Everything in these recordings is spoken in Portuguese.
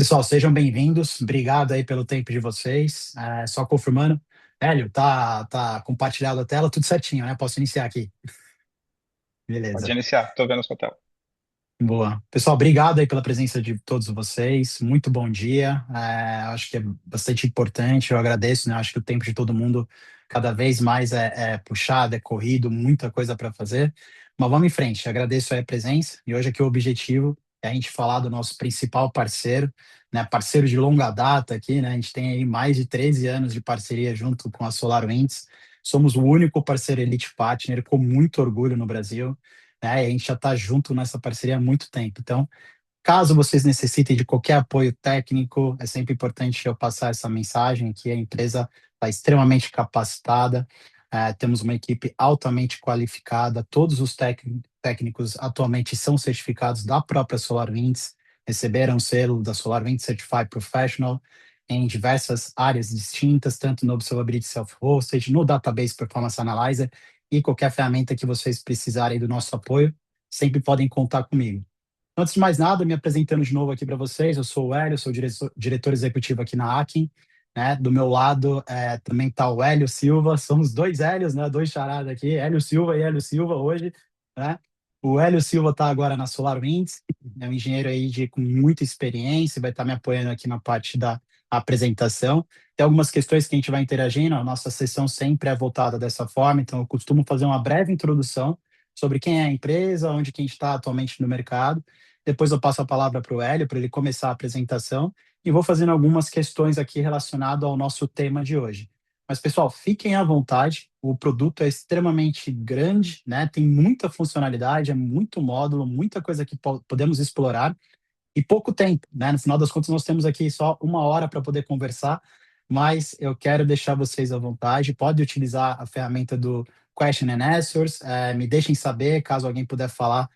Pessoal, sejam bem-vindos. Obrigado aí pelo tempo de vocês. Só confirmando, Hélio, tá compartilhado a tela, tudo certinho, né? Posso iniciar aqui. Pode Beleza. iniciar, tô vendo sua tela. Boa. Pessoal, obrigado aí pela presença de todos vocês. Muito bom dia. Acho que é bastante importante. Eu agradeço, né? Acho que o tempo de todo mundo cada vez mais é puxado, é corrido, muita coisa para fazer. Mas vamos em frente. Agradeço aí a presença. E hoje aqui o objetivo é a gente falar do nosso principal parceiro, né? Parceiro de longa data aqui, né? A gente tem aí mais de 13 anos de parceria junto com a SolarWinds. Somos o único parceiro Elite Partner com muito orgulho no Brasil, né? E a gente já está junto nessa parceria há muito tempo. Então, caso vocês necessitem de qualquer apoio técnico, é sempre importante eu passar essa mensagem que a empresa está extremamente capacitada, temos uma equipe altamente qualificada, todos os técnicos atualmente são certificados da própria SolarWinds, receberam o selo da SolarWinds Certified Professional em diversas áreas distintas, tanto no Observability Self-Hosted, no Database Performance Analyzer e qualquer ferramenta que vocês precisarem do nosso apoio, sempre podem contar comigo. Antes de mais nada, me apresentando de novo aqui para vocês, eu sou o Hélio, sou diretor executivo aqui na Akin, né? Do meu lado também está o Hélio Silva, somos dois Hélios, né? Dois charadas aqui, Hélio Silva e Hélio Silva hoje, né? O Hélio Silva está agora na SolarWinds, é um engenheiro aí com muita experiência, vai estar me apoiando aqui na parte da apresentação. Tem algumas questões que a gente vai interagindo, a nossa sessão sempre é voltada dessa forma, então eu costumo fazer uma breve introdução sobre quem é a empresa, onde que a gente está atualmente no mercado. Depois eu passo a palavra para o Hélio, para ele começar a apresentação, e vou fazendo algumas questões aqui relacionadas ao nosso tema de hoje. Mas, pessoal, fiquem à vontade, o produto é extremamente grande, né? Tem muita funcionalidade, é muito módulo, muita coisa que podemos explorar, e pouco tempo, né? No final das contas, nós temos aqui só uma hora para poder conversar, mas eu quero deixar vocês à vontade. Pode utilizar a ferramenta do Question and Answers, me deixem saber caso alguém puder falar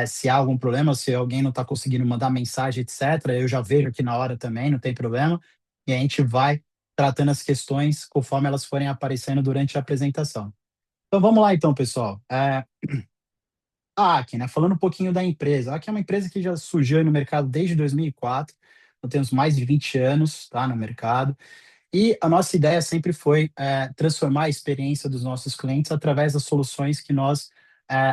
se há algum problema, se alguém não está conseguindo mandar mensagem, etc. Eu já vejo aqui na hora também, não tem problema. E a gente vai tratando as questões conforme elas forem aparecendo durante a apresentação. Então vamos lá então, pessoal. A Akin, né? Falando um pouquinho da empresa. A Akin é uma empresa que já surgiu aí no mercado desde 2004. Então temos mais de 20 anos, tá, no mercado. E a nossa ideia sempre foi transformar a experiência dos nossos clientes através das soluções que nós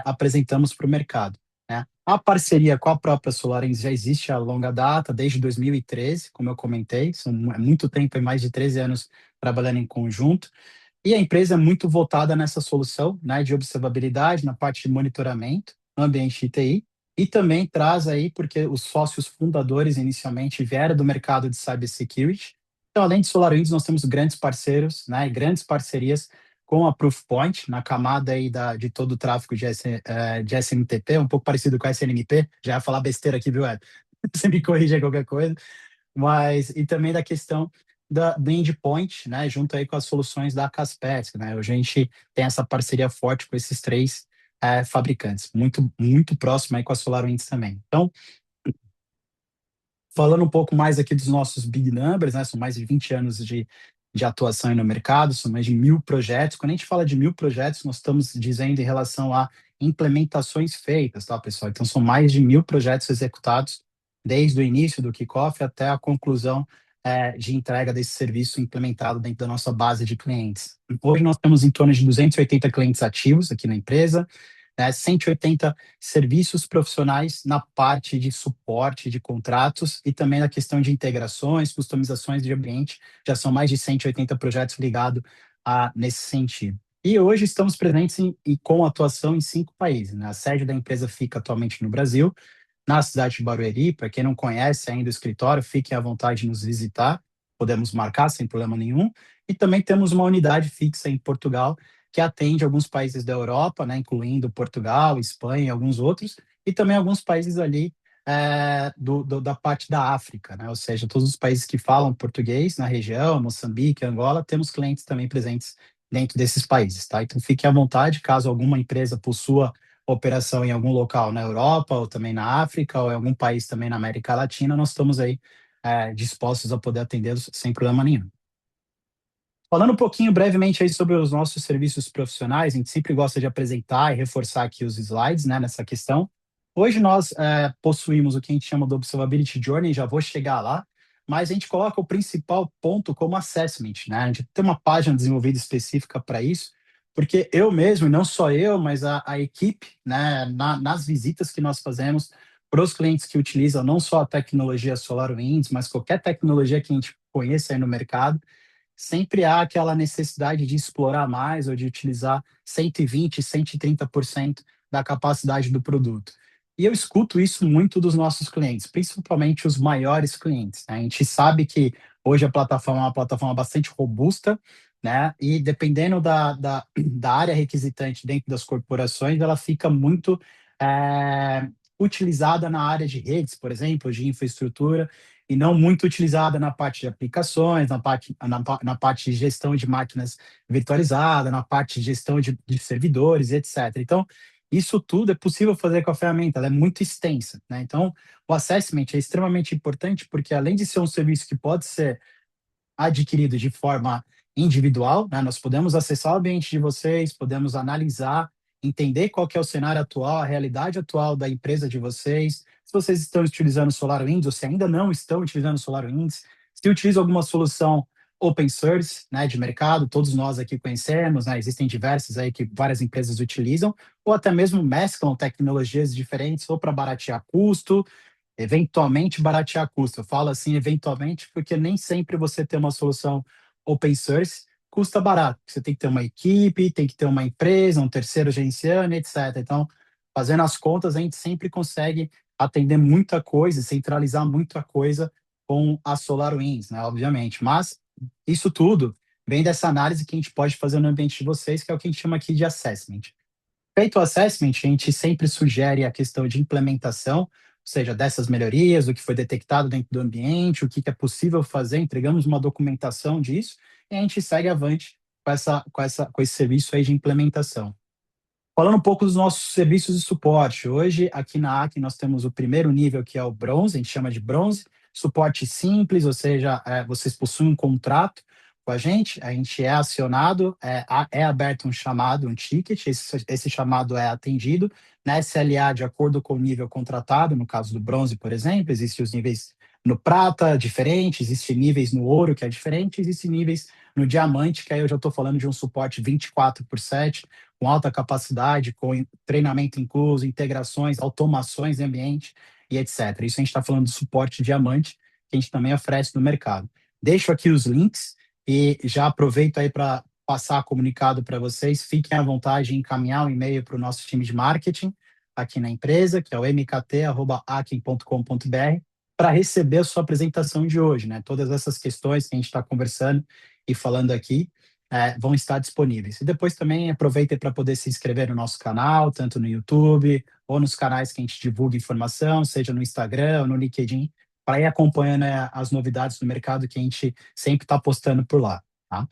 apresentamos para o mercado, né? A parceria com a própria SolarWinds já existe há longa data, desde 2013, como eu comentei, é muito tempo, é mais de 13 anos trabalhando em conjunto. E a empresa é muito voltada nessa solução, né, de observabilidade, na parte de monitoramento, ambiente de TI, e também traz aí, porque os sócios fundadores inicialmente vieram do mercado de cybersecurity. Então, além de SolarWinds, nós temos grandes parceiros, né, e grandes parcerias com a Proofpoint, na camada aí de todo o tráfego de SMTP, um pouco parecido com a SNMP, já ia falar besteira aqui, viu, Ed? Você me corrige qualquer coisa, mas e também da questão do endpoint, né, junto aí com as soluções da Kaspersky, né, hoje a gente tem essa parceria forte com esses três fabricantes, muito próximo aí com a SolarWinds também. Então, falando um pouco mais aqui dos nossos big numbers, né, são mais de 20 anos de atuação aí no mercado, são mais de 1.000 projetos. Quando a gente fala de 1.000 projetos, nós estamos dizendo em relação a implementações feitas, tá, pessoal? Então, são mais de 1.000 projetos executados desde o início do kickoff até a conclusão de entrega desse serviço implementado dentro da nossa base de clientes. Hoje nós temos em torno de 280 clientes ativos aqui na empresa, 180 serviços profissionais na parte de suporte de contratos e também na questão de integrações, customizações de ambiente, já são mais de 180 projetos ligados nesse sentido. E hoje estamos presentes e com atuação em 5 países, né? A sede da empresa fica atualmente no Brasil, na cidade de Barueri. Para quem não conhece ainda o escritório, fiquem à vontade de nos visitar, podemos marcar sem problema nenhum. E também temos uma unidade fixa em Portugal, que atende alguns países da Europa, né, incluindo Portugal, Espanha e alguns outros, e também alguns países ali da parte da África, né, ou seja, todos os países que falam português na região, Moçambique, Angola, temos clientes também presentes dentro desses países, tá? Então fiquem à vontade, caso alguma empresa possua operação em algum local na Europa, ou também na África, ou em algum país também na América Latina, nós estamos aí dispostos a poder atendê-los sem problema nenhum. Falando um pouquinho brevemente aí sobre os nossos serviços profissionais, a gente sempre gosta de apresentar e reforçar aqui os slides, né, nessa questão. Hoje nós possuímos o que a gente chama de Observability Journey, já vou chegar lá, mas a gente coloca o principal ponto como assessment, né? A gente tem uma página desenvolvida específica para isso, porque eu mesmo, e não só eu, mas a equipe, né, nas visitas que nós fazemos para os clientes que utilizam não só a tecnologia SolarWinds, mas qualquer tecnologia que a gente conheça aí no mercado, sempre há aquela necessidade de explorar mais ou de utilizar 120, 130% da capacidade do produto. E eu escuto isso muito dos nossos clientes, principalmente os maiores clientes, né? A gente sabe que hoje a plataforma é uma plataforma bastante robusta, né? E dependendo da área requisitante dentro das corporações, ela fica muito utilizada na área de redes, por exemplo, de infraestrutura, e não muito utilizada na parte de aplicações, na parte de gestão de máquinas virtualizadas, na parte de gestão de servidores, etc. Então, isso tudo é possível fazer com a ferramenta, ela é muito extensa, né? Então, o assessment é extremamente importante porque, além de ser um serviço que pode ser adquirido de forma individual, né? Nós podemos acessar o ambiente de vocês, podemos analisar, entender qual que é o cenário atual, a realidade atual da empresa de vocês, se vocês estão utilizando SolarWinds ou se ainda não estão utilizando SolarWinds, se utilizam alguma solução open source, né, de mercado, todos nós aqui conhecemos, né, existem diversas aí que várias empresas utilizam, ou até mesmo mesclam tecnologias diferentes ou para baratear custo, eventualmente baratear custo. Eu falo assim, eventualmente, porque nem sempre você ter uma solução open source custa barato. Você tem que ter uma equipe, tem que ter uma empresa, um terceiro gerenciando, etc. Então, fazendo as contas, a gente sempre consegue atender muita coisa, centralizar muita coisa com a SolarWinds, né, obviamente. Mas isso tudo vem dessa análise que a gente pode fazer no ambiente de vocês, que é o que a gente chama aqui de assessment. Feito o assessment, a gente sempre sugere a questão de implementação, ou seja, dessas melhorias, o que foi detectado dentro do ambiente, o que é possível fazer, entregamos uma documentação disso e a gente segue avante com esse serviço aí de implementação. Falando um pouco dos nossos serviços de suporte, hoje aqui na AC nós temos o primeiro nível que é o bronze, a gente chama de bronze, suporte simples, ou seja, vocês possuem um contrato com a gente é acionado, é aberto um chamado, um ticket, esse chamado é atendido, na SLA de acordo com o nível contratado, no caso do bronze, por exemplo, existem os níveis no prata, diferente, existem níveis no ouro, que é diferente, existem níveis no diamante, que aí eu já estou falando de um suporte 24/7, com alta capacidade, com treinamento incluso, integrações, automações em ambiente e etc. Isso a gente está falando de suporte diamante, que a gente também oferece no mercado. Deixo aqui os links e já aproveito aí para passar comunicado para vocês. Fiquem à vontade em encaminhar um e-mail para o nosso time de marketing aqui na empresa, que é o mkt@aken.com.br, para receber a sua apresentação de hoje, né? Todas essas questões que a gente está conversando e falando aqui, vão estar disponíveis. E depois também aproveitem para poder se inscrever no nosso canal, tanto no YouTube ou nos canais que a gente divulga informação, seja no Instagram ou no LinkedIn, para ir acompanhando as novidades do mercado que a gente sempre está postando por lá. Tá?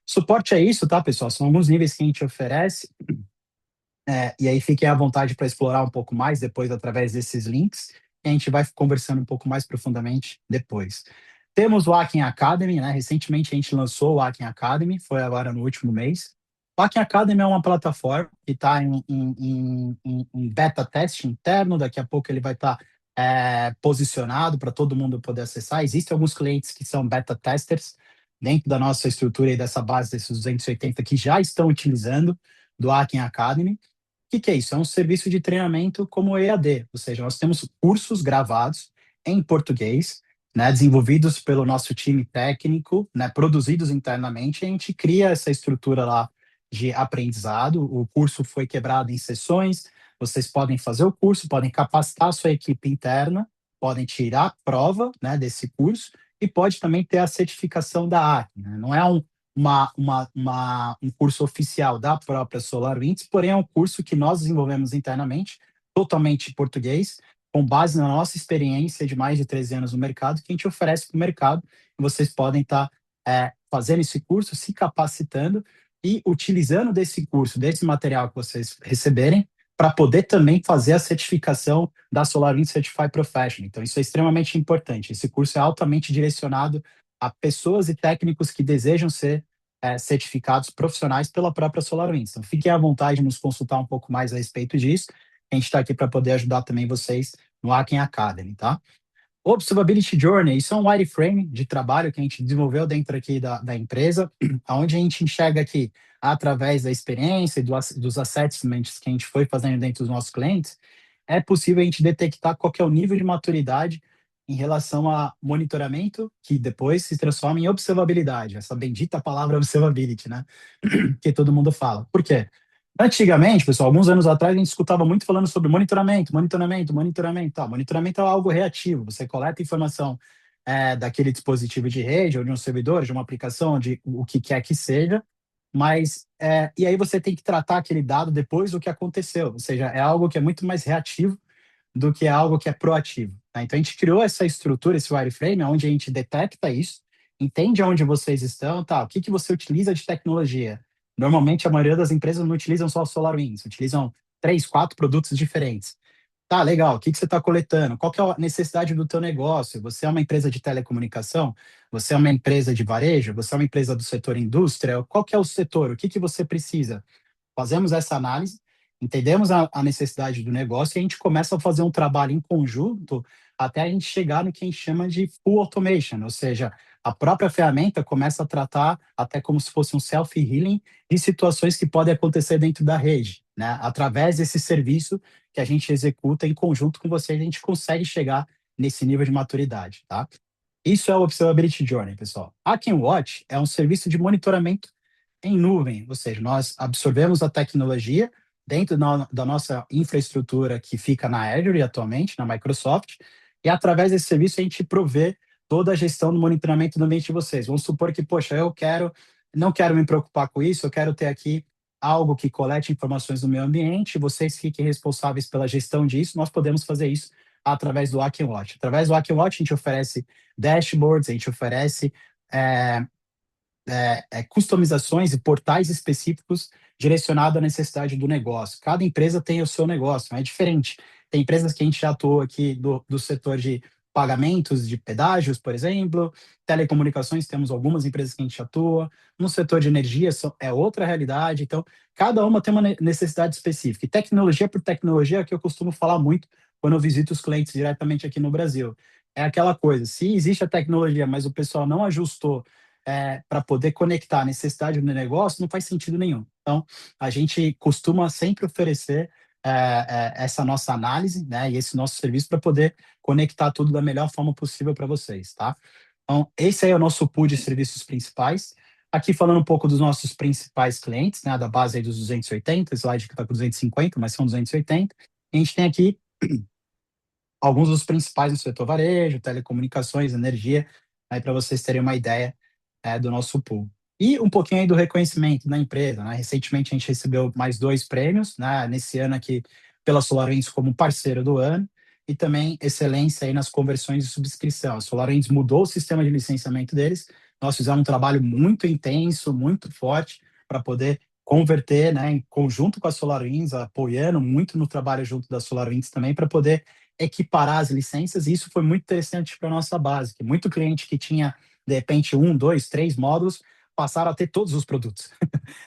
Suporte é isso, tá, pessoal? São alguns níveis que a gente oferece. E aí fiquem à vontade para explorar um pouco mais depois através desses links. E a gente vai conversando um pouco mais profundamente depois. Temos o Hacking Academy, né? Recentemente a gente lançou o Hacking Academy, foi agora no último mês. O Hacking Academy é uma plataforma que está em beta teste interno, daqui a pouco ele vai estar posicionado para todo mundo poder acessar. Existem alguns clientes que são beta testers dentro da nossa estrutura e dessa base desses 280 que já estão utilizando do Hacking Academy. O que é isso? É um serviço de treinamento como EAD, ou seja, nós temos cursos gravados em português, né, desenvolvidos pelo nosso time técnico, né, produzidos internamente, e a gente cria essa estrutura lá de aprendizado. O curso foi quebrado em sessões, vocês podem fazer o curso, podem capacitar a sua equipe interna, podem tirar a prova, né, desse curso e pode também ter a certificação da AC, né? Não é um curso oficial da própria SolarWinds, porém é um curso que nós desenvolvemos internamente, totalmente em português, com base na nossa experiência de mais de 13 anos no mercado, que a gente oferece para o mercado. E vocês podem estar fazendo esse curso, se capacitando e utilizando desse curso, desse material que vocês receberem, para poder também fazer a certificação da SolarWinds Certify Professional. Então, isso é extremamente importante. Esse curso é altamente direcionado a pessoas e técnicos que desejam ser certificados profissionais pela própria SolarWinds. Então, fiquem à vontade de nos consultar um pouco mais a respeito disso. A gente está aqui para poder ajudar também vocês no Hacking Academy, tá? Observability Journey, isso é um wireframe de trabalho que a gente desenvolveu dentro aqui da empresa, onde a gente enxerga que, através da experiência e dos assessments que a gente foi fazendo dentro dos nossos clientes, é possível a gente detectar qual que é o nível de maturidade em relação a monitoramento, que depois se transforma em observabilidade, essa bendita palavra observability, né? Que todo mundo fala. Por quê? Antigamente, pessoal, alguns anos atrás, a gente escutava muito falando sobre monitoramento, monitoramento, monitoramento. Tá, monitoramento é algo reativo. Você coleta informação daquele dispositivo de rede, ou de um servidor, de uma aplicação, de o que quer que seja, mas e aí você tem que tratar aquele dado depois do que aconteceu. Ou seja, é algo que é muito mais reativo do que algo que é proativo. Tá? Então a gente criou essa estrutura, esse wireframe, onde a gente detecta isso, entende onde vocês estão, tá? O que que você utiliza de tecnologia? Normalmente a maioria das empresas não utilizam só SolarWinds, utilizam três, quatro produtos diferentes. Tá, legal. O que que você está coletando? Qual que é a necessidade do teu negócio? Você é uma empresa de telecomunicação? Você é uma empresa de varejo? Você é uma empresa do setor indústria? Qual que é o setor? O que que você precisa? Fazemos essa análise, entendemos a necessidade do negócio e a gente começa a fazer um trabalho em conjunto até a gente chegar no que a gente chama de full automation, ou seja, a própria ferramenta começa a tratar até como se fosse um self-healing de situações que podem acontecer dentro da rede, né? Através desse serviço que a gente executa em conjunto com vocês, a gente consegue chegar nesse nível de maturidade, tá? Isso é o Observability Journey, pessoal. A Watch é um serviço de monitoramento em nuvem, ou seja, nós absorvemos a tecnologia dentro da nossa infraestrutura que fica na Azure atualmente, na Microsoft, e através desse serviço a gente provê toda a gestão do monitoramento do ambiente de vocês. Vamos supor que, poxa, não quero me preocupar com isso, eu quero ter aqui algo que colete informações do meu ambiente, vocês fiquem responsáveis pela gestão disso, nós podemos fazer isso através do Watch. Através do Watch, a gente oferece dashboards, a gente oferece é, customizações e portais específicos direcionados à necessidade do negócio. Cada empresa tem o seu negócio, é diferente. Tem empresas que a gente já atuou aqui do setor de pagamentos de pedágios, por exemplo, telecomunicações, temos algumas empresas que a gente atua, no setor de energia é outra realidade, então cada uma tem uma necessidade específica. E tecnologia por tecnologia é o que eu costumo falar muito quando eu visito os clientes diretamente aqui no Brasil. É aquela coisa, se existe a tecnologia, mas o pessoal não ajustou para poder conectar a necessidade do negócio, não faz sentido nenhum. Então, a gente costuma sempre oferecer essa nossa análise, né, e esse nosso serviço para poder conectar tudo da melhor forma possível para vocês, tá? Então, esse aí é o nosso pool de serviços principais. Aqui falando um pouco dos nossos principais clientes, né, da base aí dos 280, slide que está com 250, mas são 280. A gente tem aqui alguns dos principais no setor varejo, telecomunicações, energia, aí para vocês terem uma ideia do nosso pool. E um pouquinho aí do reconhecimento da empresa, né? Recentemente a gente recebeu mais dois prêmios, né? Nesse ano aqui pela SolarWinds como parceiro do ano e também excelência aí nas conversões de subscrição. A SolarWinds mudou o sistema de licenciamento deles. Nós fizemos um trabalho muito intenso, muito forte para poder converter, né, em conjunto com a SolarWinds, apoiando muito no trabalho junto da SolarWinds também para poder equiparar as licenças. E isso foi muito interessante para a nossa base, que muito cliente que tinha de repente um, dois, três módulos, passaram a ter todos os produtos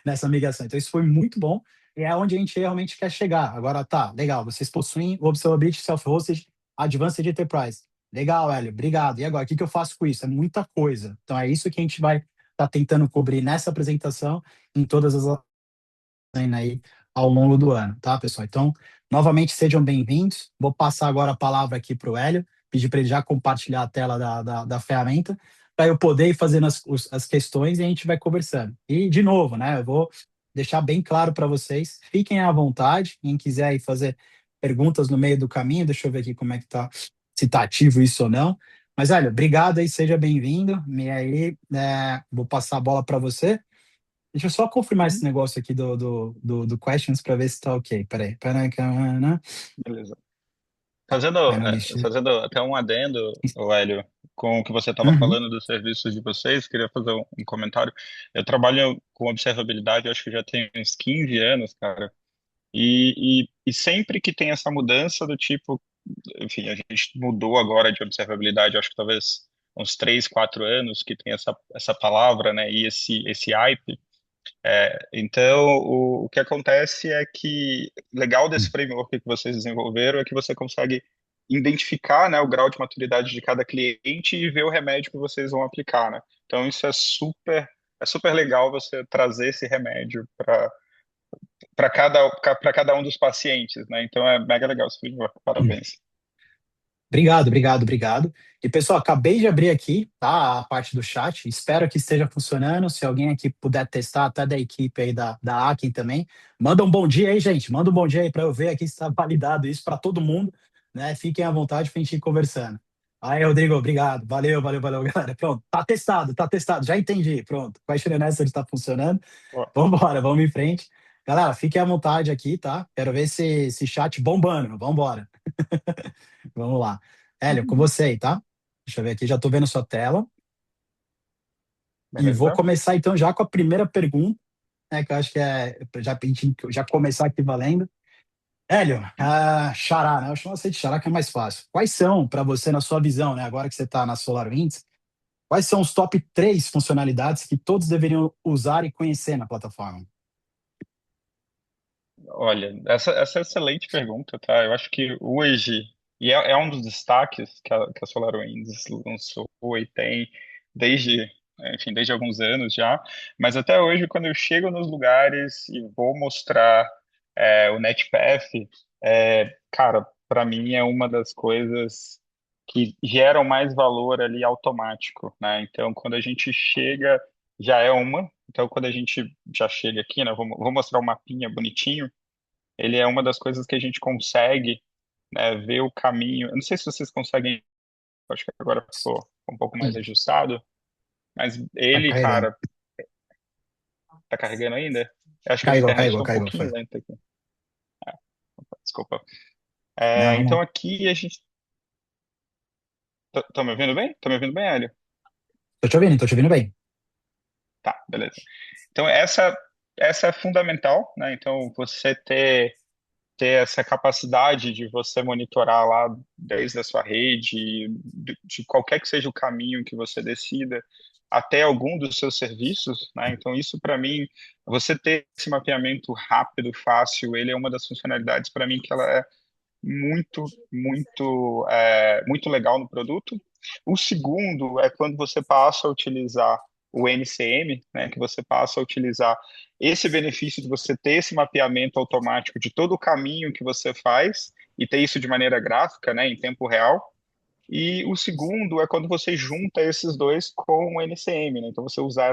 nessa migração. Então isso foi muito bom e é onde a gente realmente quer chegar. Agora tá, legal, vocês possuem o Observability Self-Hosted Advanced Enterprise. Legal, Hélio, obrigado. E agora, o que que eu faço com isso? É muita coisa. Então é isso que a gente vai estar tentando cobrir nessa apresentação, em todas as aí ao longo do ano, tá, pessoal? Então, novamente, sejam bem-vindos. Vou passar agora a palavra aqui para o Hélio, pedir para ele já compartilhar a tela da ferramenta, para eu poder ir fazendo as questões e a gente vai conversando. E, de novo, né, eu vou deixar bem claro para vocês, fiquem à vontade, quem quiser aí fazer perguntas no meio do caminho, deixa eu ver aqui como é que tá, se tá ativo isso ou não. Mas, Hélio, obrigado aí, seja bem-vindo. E aí, vou passar a bola para você. Deixa eu só confirmar esse Uhum. negócio aqui do questions para ver se tá ok. Peraí. Peraí, né? Beleza. Fazendo, Finalist. fazendo até um adendo, Hélio, com o que você estava Uhum. falando dos serviços de vocês, queria fazer um comentário. Eu trabalho com observabilidade, acho que já tem uns 15 anos, cara. E sempre que tem essa mudança do tipo, enfim, a gente mudou agora de observabilidade, acho que talvez uns 3, 4 anos que tem essa palavra, né, e esse hype. Então, o que acontece é que legal desse framework que vocês desenvolveram é que você consegue identificar, né, o grau de maturidade de cada cliente e ver o remédio que vocês vão aplicar, né? Então isso é super legal você trazer esse remédio para cada um dos pacientes, né? Então é mega legal esse framework. Parabéns. Obrigado, obrigado, obrigado. E pessoal, acabei de abrir aqui, tá, a parte do chat. Espero que esteja funcionando. Se alguém aqui puder testar, até da equipe aí da Akin também, manda um bom dia aí, gente. Manda um bom dia aí para eu ver aqui se está validado isso para todo mundo, né? Fiquem à vontade para a gente ir conversando. Aí, Rodrigo, obrigado. Valeu, valeu, valeu, galera. Pronto, tá testado, tá testado. Já entendi. Pronto. Questionando se está funcionando. Ó, Vamos embora, vamos em frente. Galera, fiquem à vontade aqui, tá? Quero ver esse chat bombando. Vamos embora. Vamos lá. Hélio, com você aí, tá? Deixa eu ver aqui, já estou vendo sua tela. E vou beleza? começar então já com a primeira pergunta, né, que eu acho que é já, pra gente já começar aqui valendo. Hélio, Xará, né? Eu chamo você de Xará que é mais fácil. Quais são, para você, na sua visão, né, agora que você está na SolarWinds, quais são os top 3 funcionalidades que todos deveriam usar e conhecer na plataforma? Olha, essa é excelente pergunta, tá? Eu acho que hoje, e é um dos destaques que a SolarWinds lançou e tem desde, enfim, desde alguns anos já, mas até hoje, quando eu chego nos lugares e vou mostrar o NetPath, cara, para mim é uma das coisas que geram mais valor ali automático, né? Então, quando a gente chega, já é uma. Então, quando a gente já chega aqui, né, vou mostrar um mapinha bonitinho. Ele é uma das coisas que a gente consegue, né, ver o caminho. Eu não sei se vocês conseguem, acho que agora ficou um pouco mais Sim, ajustado, mas tá ele, carregando. cara, tá carregando ainda? Eu acho que a Carregou, internet carregou, está um carregou, pouquinho foi. lenta aqui. Desculpa. Não, Então não. aqui a gente. Tá me ouvindo bem? Tá me ouvindo bem, Hélio? Tô te ouvindo bem. Tá, beleza. Então essa é fundamental, né? Então você ter essa capacidade de você monitorar lá desde a sua rede, de qualquer que seja o caminho que você decida, até algum dos seus serviços, né? Então, isso para mim, você ter esse mapeamento rápido, fácil, ele é uma das funcionalidades para mim que ela é muito legal no produto. O segundo é quando você passa a utilizar o NCM, né, que você passa a utilizar esse benefício de você ter esse mapeamento automático de todo o caminho que você faz e ter isso de maneira gráfica, né, em tempo real. E o segundo é quando você junta esses dois com o NCM, né? Então, você usar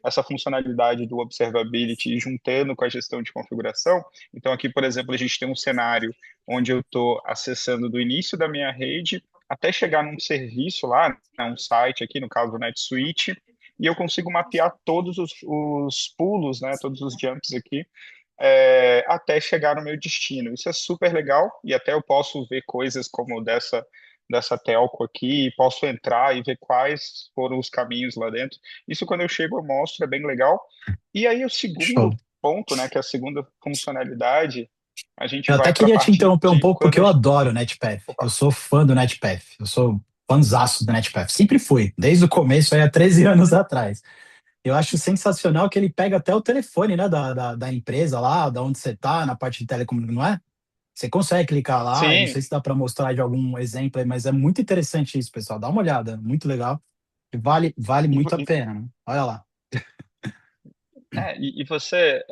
essa funcionalidade do Observability e juntando com a gestão de configuração. Então, aqui, por exemplo, a gente tem um cenário onde eu estou acessando do início da minha rede até chegar num serviço lá, né, um site aqui, no caso do NetSuite, e eu consigo mapear todos os pulos, né, todos os jumps aqui, até chegar no meu destino. Isso é super legal e até eu posso ver coisas como dessa telco aqui, posso entrar e ver quais foram os caminhos lá dentro. Isso quando eu chego eu mostro, é bem legal. E aí o Show. segundo ponto, né, que é a segunda funcionalidade, a gente Eu vai até para a queria te parte interromper um de pouco, quando porque a eu gente... adoro o NetPath. Eu Opa, sou fã do NetPath. Eu sou fãzaço do NetPath. Sempre fui, desde o começo, aí há 13 anos atrás. Eu acho sensacional que ele pega até o telefone, né, da empresa lá, da onde você está, na parte de telecom, não é? Você consegue clicar lá, eu não sim, sei se dá para mostrar de algum exemplo aí, mas é muito interessante isso, pessoal. Dá uma olhada, muito legal. E vale e, muito a pena, né? Olha lá. é, e, e você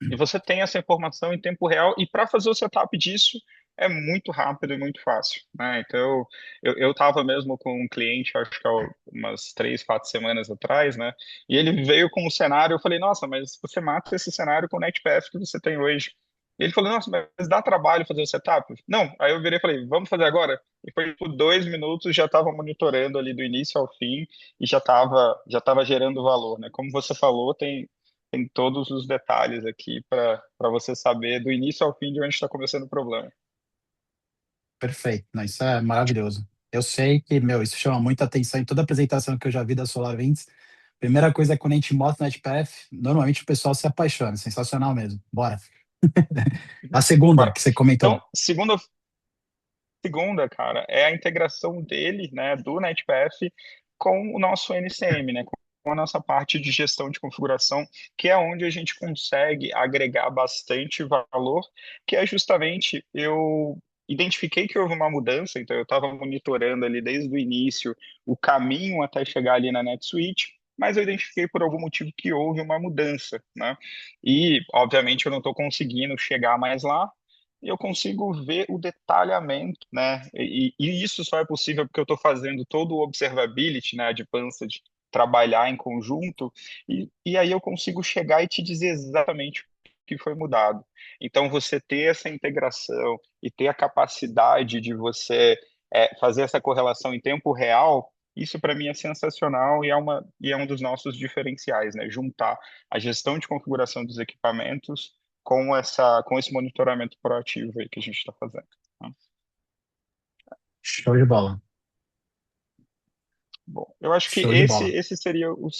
E você tem essa informação em tempo real, e para fazer o setup disso é muito rápido e muito fácil, né? Então, eu estava mesmo com um cliente, acho que há umas 3, 4 semanas atrás, né? E ele veio com um cenário, eu falei, nossa, mas você mata esse cenário com o NetPath que você tem hoje. E ele falou, nossa, mas dá trabalho fazer o setup? Não. Aí eu virei e falei, vamos fazer agora? E foi por 2 minutos, já estava monitorando ali do início ao fim e já tava gerando valor, né? Como você falou, tem todos os detalhes aqui para você saber do início ao fim de onde está começando o problema. Perfeito. Não, isso é maravilhoso. Eu sei que, meu, isso chama muita atenção em toda apresentação que eu já vi da SolarWinds. Primeira coisa é quando a gente mostra o NetPath, normalmente o pessoal se apaixona. Sensacional mesmo. Bora. A segunda Bora. que você comentou. Então, segunda, cara, é a integração dele, né, do NetPath com o nosso NCM, né, com a nossa parte de gestão de configuração, que é onde a gente consegue agregar bastante valor, que é justamente eu identifiquei que houve uma mudança, então eu estava monitorando ali desde o início o caminho até chegar ali na NetSuite, mas eu identifiquei por algum motivo que houve uma mudança, né? E, obviamente, eu não estou conseguindo chegar mais lá, e eu consigo ver o detalhamento, né? E isso só é possível porque eu estou fazendo todo o observability, né, de Advanced, trabalhar em conjunto, e aí eu consigo chegar e te dizer exatamente o que foi mudado. Então, você ter essa integração e ter a capacidade de você fazer essa correlação em tempo real, isso para mim é sensacional e é um dos nossos diferenciais, né? Juntar a gestão de configuração dos equipamentos com esse monitoramento proativo aí que a gente está fazendo. Tá? Show de bola. Bom, eu acho que Show de bola. esse seria o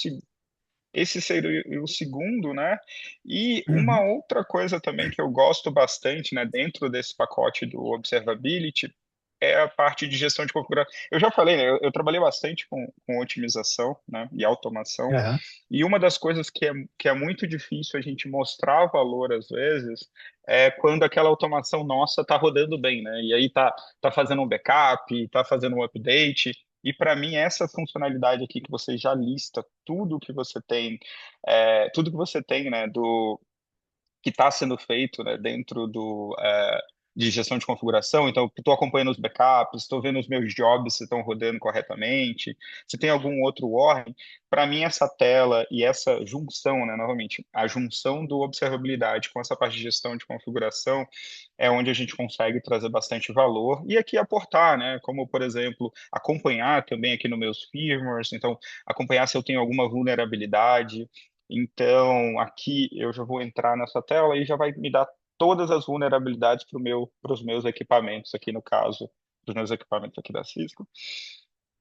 segundo, né? E uma Uhum. outra coisa também que eu gosto bastante, né, dentro desse pacote do Observability, é a parte de gestão de configuração. Eu já falei, né, eu trabalhei bastante com otimização, né, e automação, Aham. e uma das coisas que é muito difícil a gente mostrar valor às vezes é quando aquela automação nossa está rodando bem, né, e aí tá fazendo um backup, tá fazendo um update, e para mim essa funcionalidade aqui que você já lista tudo que você tem, tudo que você tem, né, do que está sendo feito, né, dentro de gestão de configuração. Então, estou acompanhando os backups, estou vendo os meus jobs se estão rodando corretamente, se tem algum outro warning. Para mim, essa tela e essa junção, né, novamente, a junção do observabilidade com essa parte de gestão de configuração é onde a gente consegue trazer bastante valor e aqui aportar, né, como, por exemplo, acompanhar também aqui nos meus firmwares, então, acompanhar se eu tenho alguma vulnerabilidade, então, aqui eu já vou entrar nessa tela e já vai me dar todas as vulnerabilidades para os meus equipamentos, aqui no caso, dos meus equipamentos aqui da Cisco.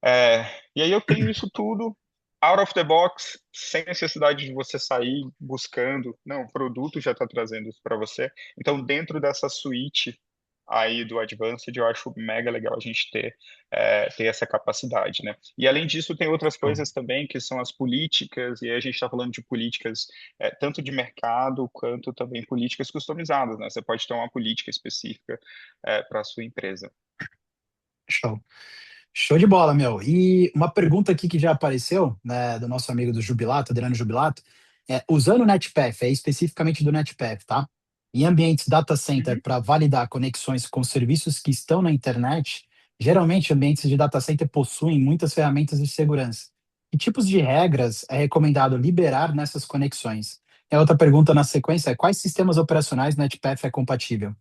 É, e aí eu tenho isso tudo out of the box, sem necessidade de você sair buscando. Não, o produto já está trazendo isso para você. Então, dentro dessa suíte aí do Advanced, eu acho mega legal a gente ter essa capacidade, né? E além disso, tem outras Show. coisas também, que são as políticas, e aí a gente está falando de políticas tanto de mercado quanto também políticas customizadas, né? Você pode ter uma política específica para a sua empresa. Show. Show de bola, meu. E uma pergunta aqui que já apareceu, né, do nosso amigo do Jubilato, Adriano Jubilato, usando o NetPath, especificamente do NetPath, tá? Em ambientes data center Uhum. para validar conexões com serviços que estão na internet, geralmente ambientes de data center possuem muitas ferramentas de segurança. Que tipos de regras é recomendado liberar nessas conexões? E a outra pergunta na sequência é quais sistemas operacionais NetPath é compatível?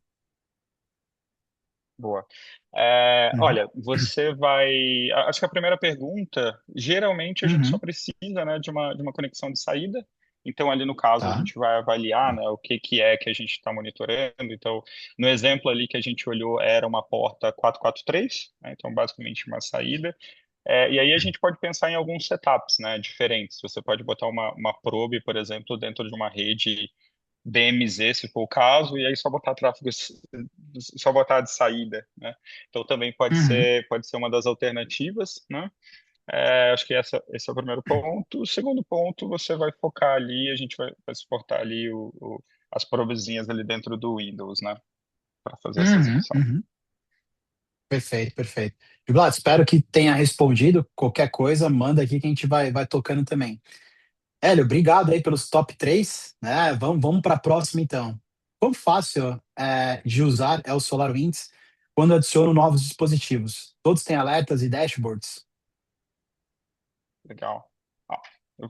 Boa. Uhum. Olha, você vai. Acho que a primeira pergunta, geralmente a gente só Uhum. precisa, né, de uma conexão de saída. Então, ali no caso, a Tá. gente vai avaliar, né, o que é que a gente está monitorando. Então, no exemplo ali que a gente olhou, era uma porta 443, né, então basicamente uma saída. E aí a gente pode pensar em alguns setups, né, diferentes. Você pode botar uma probe, por exemplo, dentro de uma rede DMZ, se for o caso, e aí só botar tráfego, só botar de saída, né? Então também Uhum. pode ser uma das alternativas, né? Acho que esse é o primeiro ponto. O segundo ponto, você vai focar ali, a gente vai suportar ali as probezinhas ali dentro do Windows, né? Para fazer essa Uhum. execução. Uhum. Perfeito, perfeito. E, Vlad, espero que tenha respondido. Qualquer coisa, manda aqui que a gente vai tocando também. Hélio, obrigado aí pelos top 3, né? Vamos para a próxima, então. Quão fácil de usar é o SolarWinds quando adiciono novos dispositivos? Todos têm alertas e dashboards? Legal. Ó,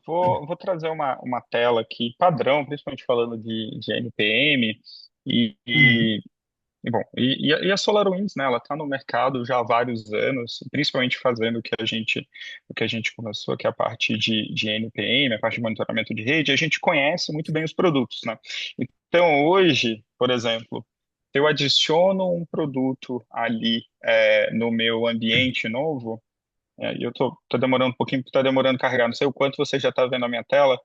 vou trazer uma tela aqui padrão, principalmente falando de NPM, Uhum. e, bom, e a SolarWinds, né, ela está no mercado já há vários anos, principalmente fazendo o que a gente começou, que é a parte de NPM, a parte de monitoramento de rede, a gente conhece muito bem os produtos, né? Então, hoje, por exemplo, se eu adiciono um produto ali no meu ambiente novo, e eu tô demorando um pouquinho, porque está demorando a carregar, não sei o quanto você já está vendo a minha tela,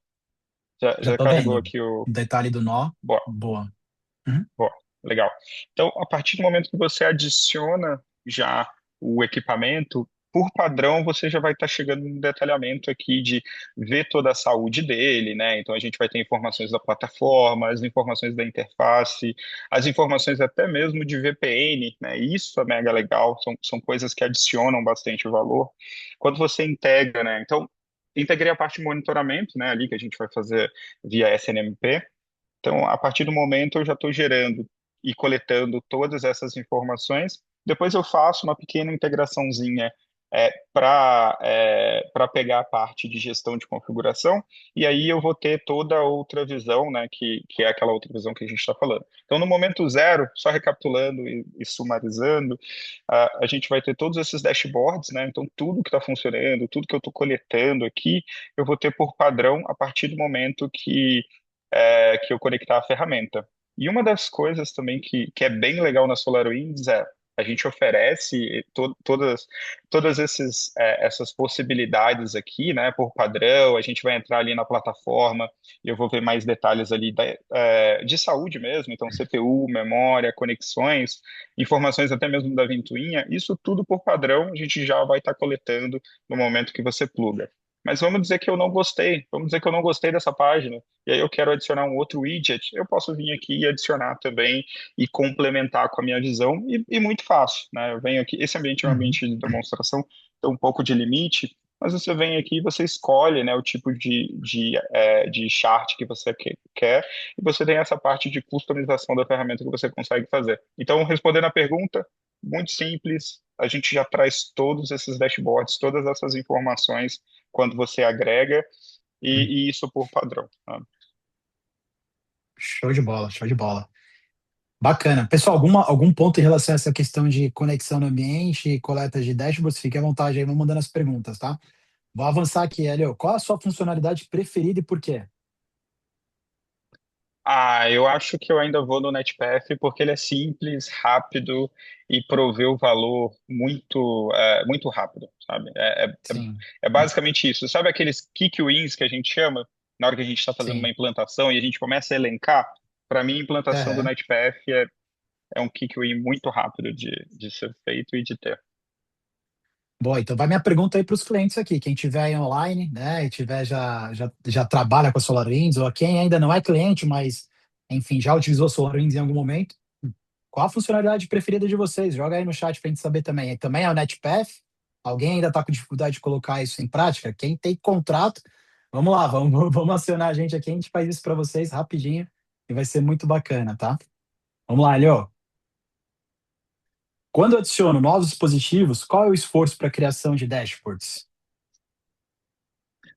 Já já tô carregou vendo. aqui o... Detalhe do nó. Boa. Boa. Uhum. Boa, legal. Então, a partir do momento que você adiciona já o equipamento, por padrão, você já vai estar chegando no detalhamento aqui de ver toda a saúde dele, né? Então a gente vai ter informações da plataforma, as informações da interface, as informações até mesmo de VPN, né? Isso é mega legal, são coisas que adicionam bastante valor. Quando você integra, né? Então, integrei a parte de monitoramento, né? Ali que a gente vai fazer via SNMP. Então, a partir do momento, eu já estou gerando e coletando todas essas informações. Depois eu faço uma pequena integraçãozinha para pegar a parte de gestão de configuração, e aí eu vou ter toda a outra visão, né, que é aquela outra visão que a gente está falando. Então, no momento zero, só recapitulando e sumarizando, a gente vai ter todos esses dashboards, né, então tudo que está funcionando, tudo que eu estou coletando aqui, eu vou ter por padrão a partir do momento que eu conectar a ferramenta. E uma das coisas também que é bem legal na SolarWinds é a gente oferece todas essas possibilidades aqui, né, por padrão. A gente vai entrar ali na plataforma e eu vou ver mais detalhes ali de saúde mesmo, então CPU, memória, conexões, informações até mesmo da ventoinha. Isso tudo por padrão a gente já vai estar coletando no momento que você pluga. Mas vamos dizer que eu não gostei, vamos dizer que eu não gostei dessa página, e aí eu quero adicionar um outro widget, eu posso vir aqui e adicionar também e complementar com a minha visão, e muito fácil, né? Eu venho aqui, esse ambiente é um Uhum. ambiente de demonstração, tem um pouco de limite, mas você vem aqui e você escolhe, né, o tipo de chart que você quer, e você tem essa parte de customização da ferramenta que você consegue fazer. Então, respondendo a pergunta, muito simples, a gente já traz todos esses dashboards, todas essas informações quando você agrega, e isso por padrão, tá? Show de bola, show de bola. Bacana. Pessoal, algum ponto em relação a essa questão de conexão no ambiente e coleta de dashboards? Fique à vontade aí, vão mandando as perguntas, tá? Vou avançar aqui, Helio. Qual a sua funcionalidade preferida e por quê? Eu acho que eu ainda vou no NetPath porque ele é simples, rápido e provê o valor muito rápido, sabe? Sim, É basicamente isso. Sabe aqueles kick wins que a gente chama na hora que a gente está fazendo uma sim. implantação e a gente começa a elencar? Para mim, a implantação do Aham. NetPath é um kick win muito rápido de ser feito e de ter. Bom, então vai minha pergunta aí para os clientes aqui. Quem tiver aí online, né, e tiver já trabalha com a SolarWinds, ou quem ainda não é cliente, mas, enfim, já utilizou SolarWinds em algum momento, qual a funcionalidade preferida de vocês? Joga aí no chat para a gente saber também. E também é o NetPath? Alguém ainda está com dificuldade de colocar isso em prática? Quem tem contrato, vamos lá, vamos acionar a gente aqui, a gente faz isso para vocês rapidinho e vai ser muito bacana, tá? Vamos lá, Leo. Quando eu adiciono novos dispositivos, qual é o esforço para a criação de dashboards?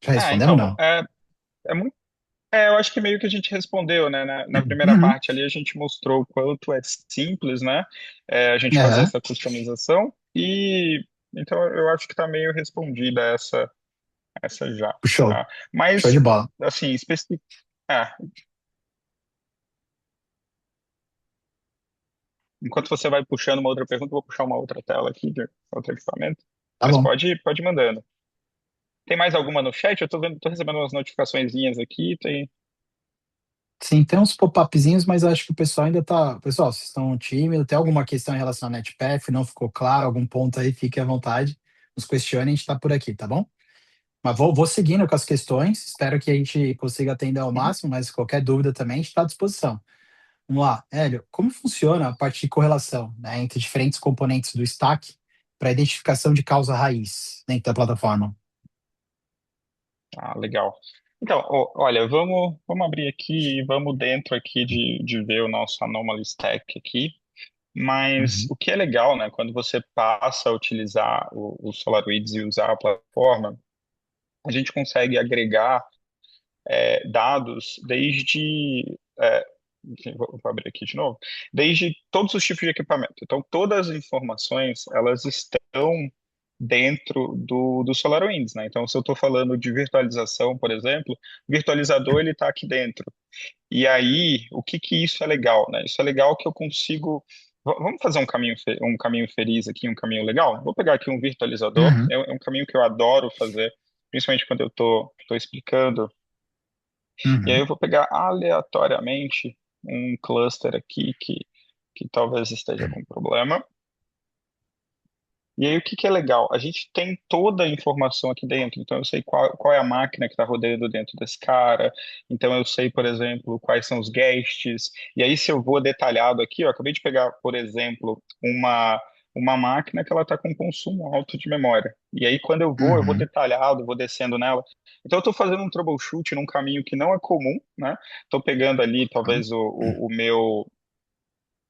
Já respondemos ou Então, não? é muito. Eu acho que meio que a gente respondeu, né? Na primeira Uhum. parte ali a gente mostrou o quanto é simples, né? A gente fazer Aham. essa customização e então eu acho que está meio respondida essa já, Show. tá? Show de Mas bola. assim, ah, enquanto você vai puxando uma outra pergunta, eu vou puxar uma outra tela aqui de outro equipamento. Tá Mas bom. pode ir mandando. Tem mais alguma no chat? Eu tô vendo, tô recebendo umas notificaçõezinhas aqui, tem. Sim, tem uns pop-upzinhos, mas eu acho que o pessoal ainda tá. Pessoal, vocês estão tímidos, tem alguma questão em relação ao NetPath? Não ficou claro? Algum ponto aí? Fique à vontade. Nos questione, a gente tá por aqui, tá bom? Mas vou seguindo com as questões. Espero que a gente consiga atender ao Uhum. máximo, mas qualquer dúvida também, a gente está à disposição. Vamos lá, Hélio, como funciona a parte de correlação, né, entre diferentes componentes do stack para identificação de causa raiz dentro da plataforma? Legal. Então, olha, vamos abrir aqui e vamos dentro aqui de ver o nosso Anomaly Stack aqui. Mas Uhum, o que é legal, né, quando você passa a utilizar o SolarWinds e usar a plataforma, a gente consegue agregar dados enfim, vou abrir aqui de novo, desde todos os tipos de equipamento. Então, todas as informações, elas estão dentro do SolarWinds, né? Então, se eu estou falando de virtualização, por exemplo, o virtualizador ele está aqui dentro. E aí, o que que isso é legal, né? Isso é legal que eu consigo. Vamos fazer um caminho feliz aqui, um caminho legal? Vou pegar aqui um virtualizador. uhum, É um caminho que eu adoro fazer, principalmente quando eu tô explicando. E aí uhum. eu vou pegar aleatoriamente um cluster aqui que talvez esteja com problema. E aí, o que que é legal? A gente tem toda a informação aqui dentro. Então, eu sei qual é a máquina que está rodando dentro desse cara. Então, eu sei, por exemplo, quais são os guests. E aí, se eu vou detalhado aqui, eu acabei de pegar, por exemplo, uma máquina que ela está com consumo alto de memória. E aí, quando eu vou Uhum, detalhado, vou descendo nela. Então, eu estou fazendo um troubleshoot num caminho que não é comum, né? Estou pegando ali, tá. talvez, o meu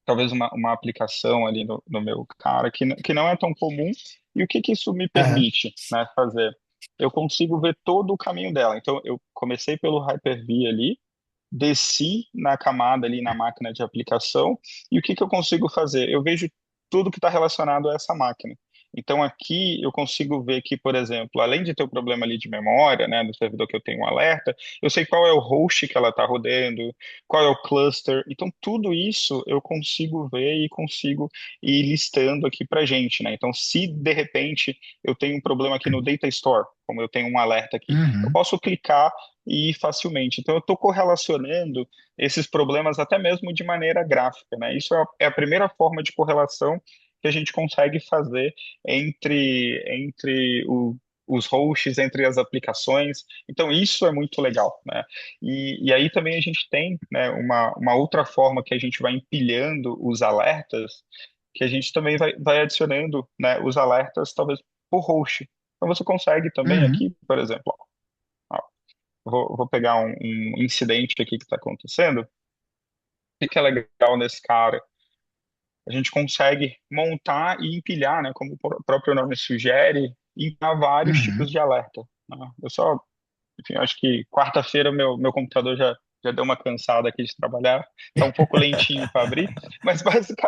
talvez uma aplicação ali no meu cara que não é tão comum. E o que que isso me Aham, permite, né, fazer? Eu consigo ver todo o caminho dela. Então, eu comecei pelo Hyper-V ali, desci na camada ali na máquina de aplicação, e o que que eu consigo fazer? Eu vejo tudo que está relacionado a essa máquina. Então aqui eu consigo ver que, por exemplo, além de ter o problema ali de memória, né, do servidor que eu tenho um alerta, eu sei qual é o host que ela está rodando, qual é o cluster. Então tudo isso eu consigo ver e consigo ir listando aqui para gente, né? Então se de repente eu tenho um problema aqui no Data Store, como eu tenho um alerta aqui, eu uhum, posso clicar e ir facilmente. Então, eu estou correlacionando esses problemas até mesmo de maneira gráfica, né? Isso é a primeira forma de correlação que a gente consegue fazer entre os hosts, entre as aplicações. Então, isso é muito legal, né? E aí também a gente tem, né, uma outra forma que a gente vai empilhando os alertas, que a gente também vai adicionando, né, os alertas, talvez, por host. Então, você consegue também uhum, aqui, por exemplo, ó, vou pegar um incidente aqui que está acontecendo. O que que é legal nesse cara? A gente consegue montar e empilhar, né, como o próprio nome sugere, empilhar vários uhum. tipos de alerta, né? Eu só, enfim, acho que quarta-feira meu computador já deu uma cansada aqui de trabalhar, está um pouco lentinho para abrir, mas,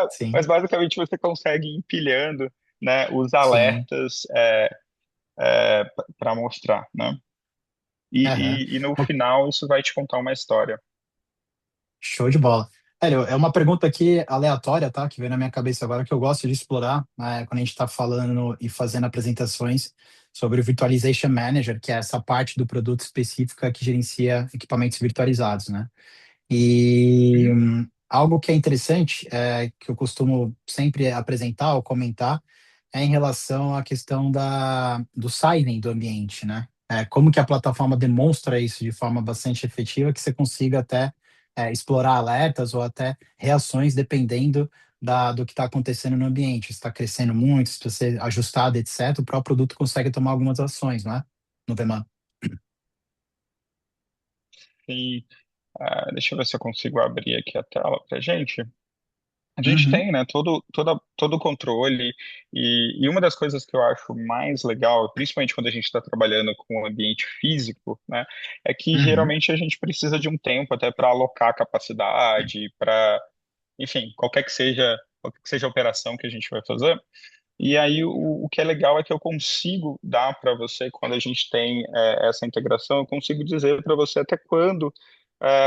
Sim, mas basicamente você consegue ir empilhando, né, os sim. alertas para mostrar, né? Aham. E no final isso vai te contar uma história. Show de bola. Hélio, é uma pergunta aqui aleatória, tá? Que veio na minha cabeça agora, que eu gosto de explorar, quando a gente está falando e fazendo apresentações sobre o Virtualization Manager, que é essa parte do produto específica que gerencia equipamentos virtualizados, né? E Uhum. algo que é interessante, que eu costumo sempre apresentar ou comentar, é em relação à questão do signing do ambiente, né? Como que a plataforma demonstra isso de forma bastante efetiva, que você consiga até explorar alertas ou até reações dependendo do que está acontecendo no ambiente. Se está crescendo muito, se precisa ser ajustado, etc., o próprio produto consegue tomar algumas ações, né? No VMAN. E deixa eu ver se eu consigo abrir aqui a tela para gente. A gente Uhum, tem, né, todo o controle, e uma das coisas que eu acho mais legal, principalmente quando a gente está trabalhando com o ambiente físico, né, é que uhum, geralmente a gente precisa de um tempo até para alocar capacidade, para, enfim, qualquer que seja a operação que a gente vai fazer. E aí o que é legal é que eu consigo dar para você, quando a gente tem essa integração, eu consigo dizer para você até quando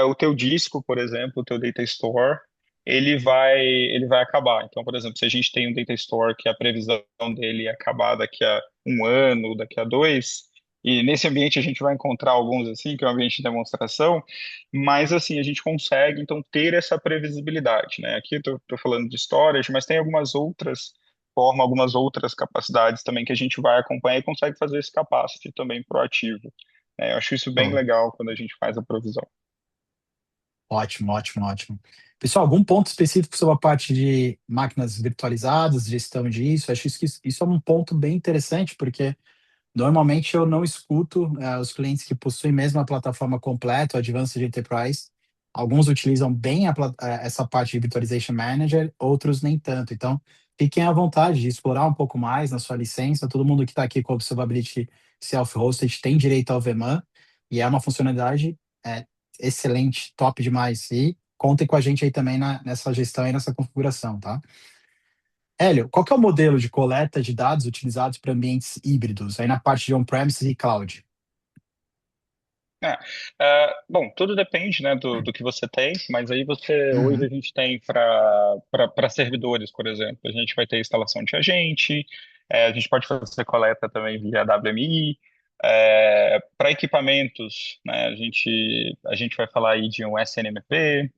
o teu disco, por exemplo, o teu data store, ele vai acabar. Então, por exemplo, se a gente tem um data store que a previsão dele é acabar daqui a um ano, daqui a dois, e nesse ambiente a gente vai encontrar alguns assim, que é um ambiente de demonstração, mas assim, a gente consegue então ter essa previsibilidade, né? Aqui eu estou falando de storage, mas tem algumas outras algumas outras capacidades também que a gente vai acompanhar e consegue fazer esse capacity também proativo. Eu acho isso bem show. legal quando a gente faz a provisão. Ótimo, ótimo, ótimo. Pessoal, algum ponto específico sobre a parte de máquinas virtualizadas, gestão disso? Acho que isso é um ponto bem interessante, porque normalmente eu não escuto os clientes que possuem mesmo a plataforma completa, o Advanced Enterprise. Alguns utilizam bem essa parte de Virtualization Manager, outros nem tanto. Então, fiquem à vontade de explorar um pouco mais na sua licença. Todo mundo que está aqui com Observability Self-Hosted tem direito ao VMAN, e é uma funcionalidade é, excelente, top demais. E contem com a gente aí também nessa gestão e nessa configuração, tá? Hélio, qual que é o modelo de coleta de dados utilizados para ambientes híbridos, aí na parte de on-premises e cloud? É, bom, tudo depende, né, do que você tem, mas aí hoje a Uhum, gente tem para servidores, por exemplo, a gente vai ter instalação de agente, a gente pode fazer coleta também via WMI, para equipamentos, né, a gente vai falar aí de um SNMP,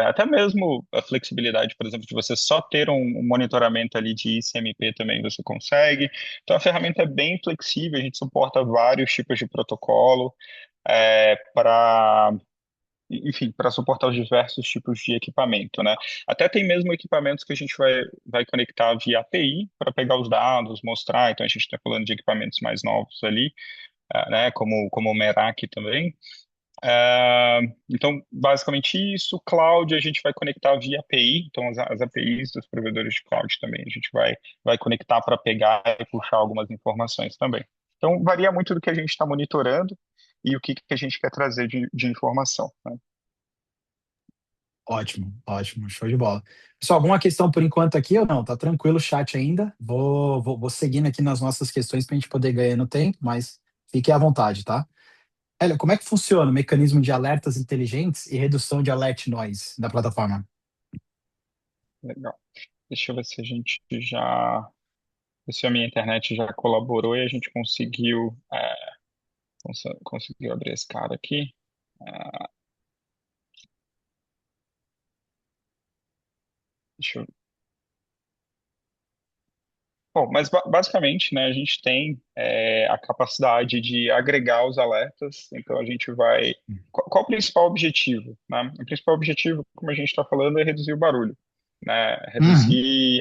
Até mesmo a flexibilidade, por exemplo, de você só ter um monitoramento ali de ICMP também você consegue. Então a ferramenta é bem flexível, a gente suporta vários tipos de protocolo para, enfim, para suportar os diversos tipos de equipamento, né? Até tem mesmo equipamentos que a gente vai conectar via API para pegar os dados, mostrar. Então a gente está falando de equipamentos mais novos ali, né? Como o Merak também. Ah, então, basicamente isso. Cloud a gente vai conectar via API, então as APIs dos provedores de cloud também a gente vai conectar para pegar e puxar algumas informações também. Então, varia muito do que a gente está monitorando e o que a gente quer trazer de informação, né? Ótimo, ótimo, show de bola. Pessoal, alguma questão por enquanto aqui ou não? Tá tranquilo o chat ainda? Vou seguindo aqui nas nossas questões para a gente poder ganhar no tempo, mas fique à vontade, tá? Olha, como é que funciona o mecanismo de alertas inteligentes e redução de alert noise da plataforma? Legal. Deixa eu ver se a gente já, se a minha internet já colaborou e a gente conseguiu abrir esse cara aqui. Ah, deixa eu Bom, mas basicamente, né, a gente tem a capacidade de agregar os alertas, então a gente vai. Qual o principal objetivo, né? O principal objetivo, como a gente está falando, é reduzir o barulho, né? Uhum,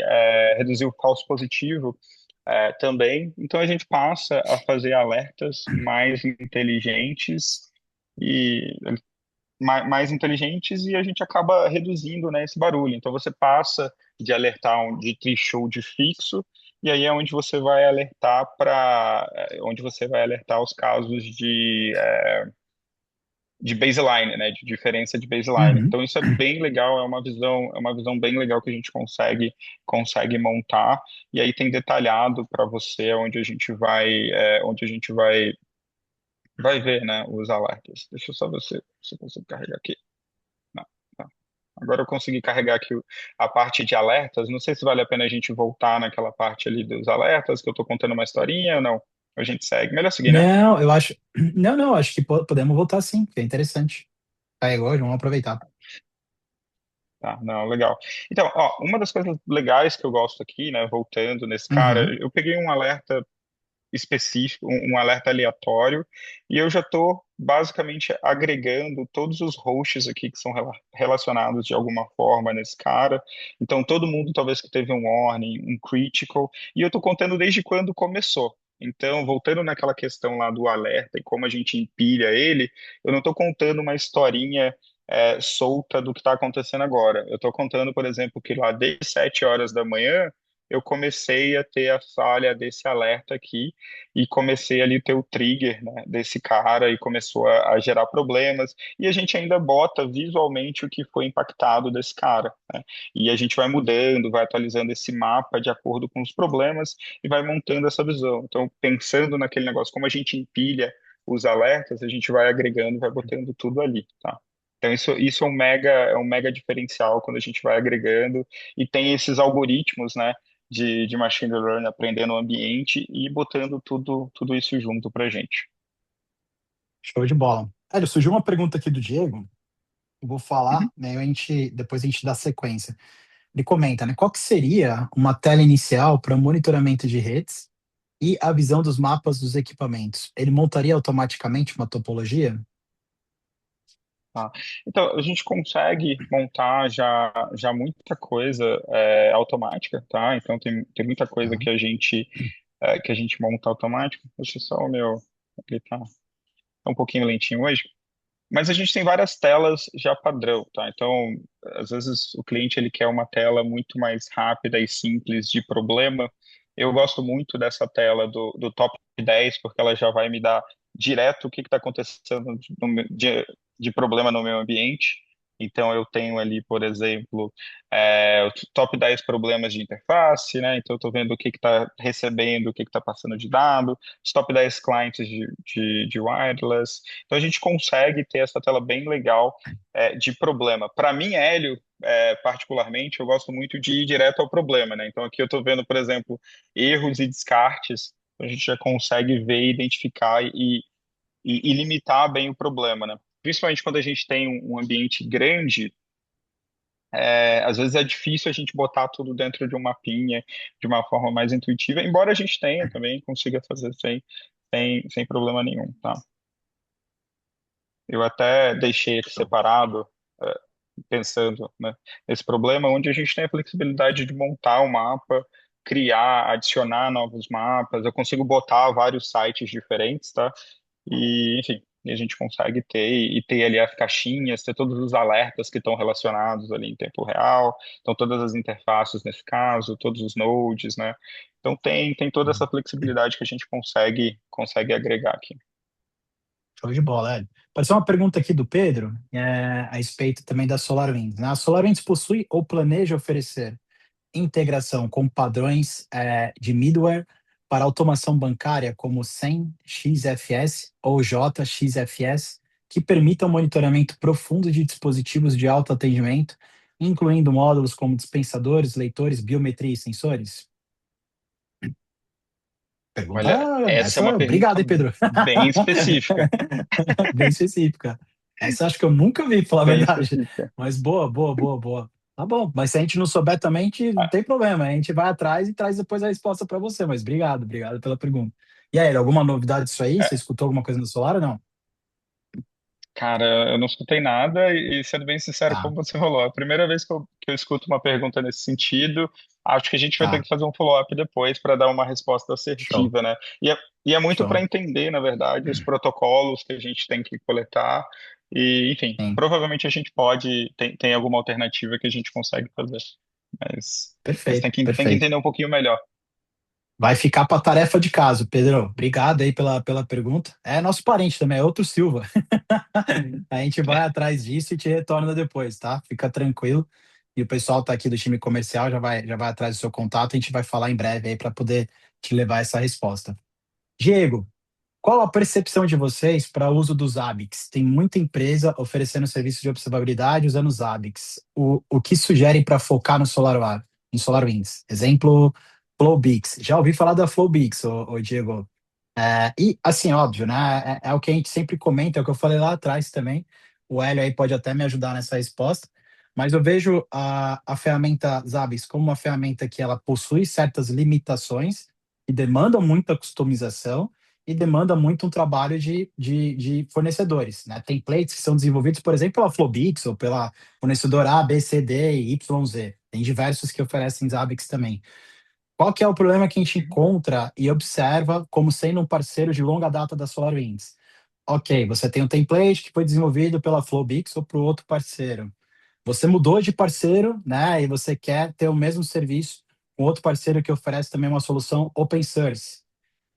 Reduzir o falso positivo também. Então a gente passa a fazer alertas mais inteligentes e mais inteligentes e a gente acaba reduzindo, né, esse barulho. Então você passa de alertar de threshold fixo e aí é onde você vai alertar onde você vai alertar os casos de baseline, né, de diferença de baseline. uhum. Então isso é bem legal, é uma visão bem legal que a gente consegue montar e aí tem detalhado para você onde a gente vai ver, né, os alertas. Deixa eu só ver se eu consigo carregar aqui. Não, tá. Agora eu consegui carregar aqui a parte de alertas. Não sei se vale a pena a gente voltar naquela parte ali dos alertas, que eu estou contando uma historinha ou não. A gente segue. Melhor seguir, né? Não, eu acho. Não, não, acho que podemos voltar sim, que é interessante. Tá igual, vamos aproveitar. Tá, não, legal. Então, ó, uma das coisas legais que eu gosto aqui, né, voltando nesse cara, Uhum, eu peguei um alerta específico, um alerta aleatório, e eu já estou basicamente agregando todos os hosts aqui que são relacionados de alguma forma nesse cara. Então, todo mundo talvez que teve um warning, um critical, e eu estou contando desde quando começou. Então, voltando naquela questão lá do alerta e como a gente empilha ele, eu não estou contando uma historinha solta do que está acontecendo agora. Eu estou contando, por exemplo, que lá desde 7 horas da manhã eu comecei a ter a falha desse alerta aqui e comecei ali a ter o trigger, né, desse cara e começou a gerar problemas e a gente ainda bota visualmente o que foi impactado desse cara, né? E a gente vai mudando, vai atualizando esse mapa de acordo com os problemas e vai montando essa visão. Então, pensando naquele negócio, como a gente empilha os alertas, a gente vai agregando, vai botando tudo ali, tá? Então, isso é um mega diferencial quando a gente vai agregando e tem esses algoritmos, né, de machine learning aprendendo o ambiente e botando tudo isso junto para gente. show de bola. Olha, surgiu uma pergunta aqui do Diego. Eu vou Uhum. falar, né? Depois a gente dá sequência. Ele comenta, né? Qual que seria uma tela inicial para monitoramento de redes e a visão dos mapas dos equipamentos? Ele montaria automaticamente uma topologia? Tá. Então, a gente consegue montar já muita coisa automática, tá? Então, tem muita coisa Tá. que a gente monta automático. Deixa só o meu. Ele tá um pouquinho lentinho hoje. Mas a gente tem várias telas já padrão, tá? Então, às vezes o cliente ele quer uma tela muito mais rápida e simples de problema. Eu gosto muito dessa tela do top 10 porque ela já vai me dar direto o que está acontecendo de problema no meu ambiente. Então, eu tenho ali, por exemplo, o top 10 problemas de interface, né? Então, eu estou vendo o que está recebendo, o que está passando de dado, os top 10 clientes de wireless. Então a gente consegue ter essa tela bem legal de problema. Para mim, Hélio, particularmente, eu gosto muito de ir direto ao problema, né? Então aqui eu estou vendo, por exemplo, erros e descartes, a gente já consegue ver, identificar e limitar bem o problema, né? Principalmente quando a gente tem um ambiente grande, Às vezes é difícil a gente botar tudo dentro de um mapinha de uma forma mais intuitiva, embora a gente tenha também, consiga fazer sem problema nenhum, tá? Eu até deixei aqui Show. separado, eh, pensando, né, nesse problema, onde a gente tem a flexibilidade de montar o mapa, criar, adicionar novos mapas, eu consigo botar vários sites diferentes, tá? E, enfim, e a gente consegue ter e ter ali as caixinhas, ter todos os alertas que estão relacionados ali em tempo real, então todas as interfaces nesse caso, todos os nodes, né? Então tem toda essa flexibilidade que a gente consegue agregar aqui. Show de bola, Hélio. Apareceu uma pergunta aqui do Pedro, a respeito também da SolarWinds, né? A SolarWinds possui ou planeja oferecer integração com padrões de middleware para automação bancária, como SEM, XFS ou JXFS, que permitam monitoramento profundo de dispositivos de autoatendimento, incluindo módulos como dispensadores, leitores, biometria e sensores? Pergunta Olha, essa é uma essa, pergunta obrigado, hein, Pedro? bem específica, Bem específica. Essa acho que eu nunca vi, pra falar a bem verdade. específica. Mas boa, boa, boa, boa. Tá bom, mas se a gente não souber também, não Ah, tem problema. A gente vai atrás e traz depois a resposta para você. Mas obrigado, obrigado pela pergunta. E aí, alguma novidade disso aí? Você é, escutou alguma coisa no Solar ou não? Cara, eu não escutei nada e, sendo bem sincero, Tá, como você falou, é a primeira vez que eu escuto uma pergunta nesse sentido, acho que a gente vai ter tá. que fazer um follow-up depois para dar uma resposta Show, assertiva, né? E é muito para show. entender, na verdade, os protocolos que a gente tem que coletar e, enfim, Sim, provavelmente a gente tem alguma alternativa que a gente consegue fazer, mas tem perfeito, que perfeito. entender um pouquinho melhor. Vai ficar para tarefa de casa, Pedro. Obrigado aí pela pergunta. É nosso parente também, é outro Silva. A gente vai atrás disso e te retorna depois, tá? Fica tranquilo. E o pessoal tá aqui do time comercial já vai atrás do seu contato. A gente vai falar em breve aí para poder te levar essa resposta. Diego, qual a percepção de vocês para o uso dos Zabbix? Tem muita empresa oferecendo serviço de observabilidade usando os Zabbix. O que sugerem para focar no SolarWinds? Em SolarWinds? Exemplo, Flowbix. Já ouvi falar da Flowbix, ô Diego. E, assim, óbvio, né? É o que a gente sempre comenta, é o que eu falei lá atrás também. O Hélio aí pode até me ajudar nessa resposta. Mas eu vejo a ferramenta Zabbix como uma ferramenta que ela possui certas limitações e demanda muita customização e demanda muito um trabalho de fornecedores, né? Templates que são desenvolvidos, por exemplo, pela Flowbix ou pela fornecedora A, B, C, D e Y, Z. Tem diversos que oferecem Zabbix também. Qual que é o problema que a gente encontra e observa como sendo um parceiro de longa data da SolarWinds? Ok, você tem um template que foi desenvolvido pela Flowbix ou para o outro parceiro. Você mudou de parceiro, né? E você quer ter o mesmo serviço com outro parceiro que oferece também uma solução open source.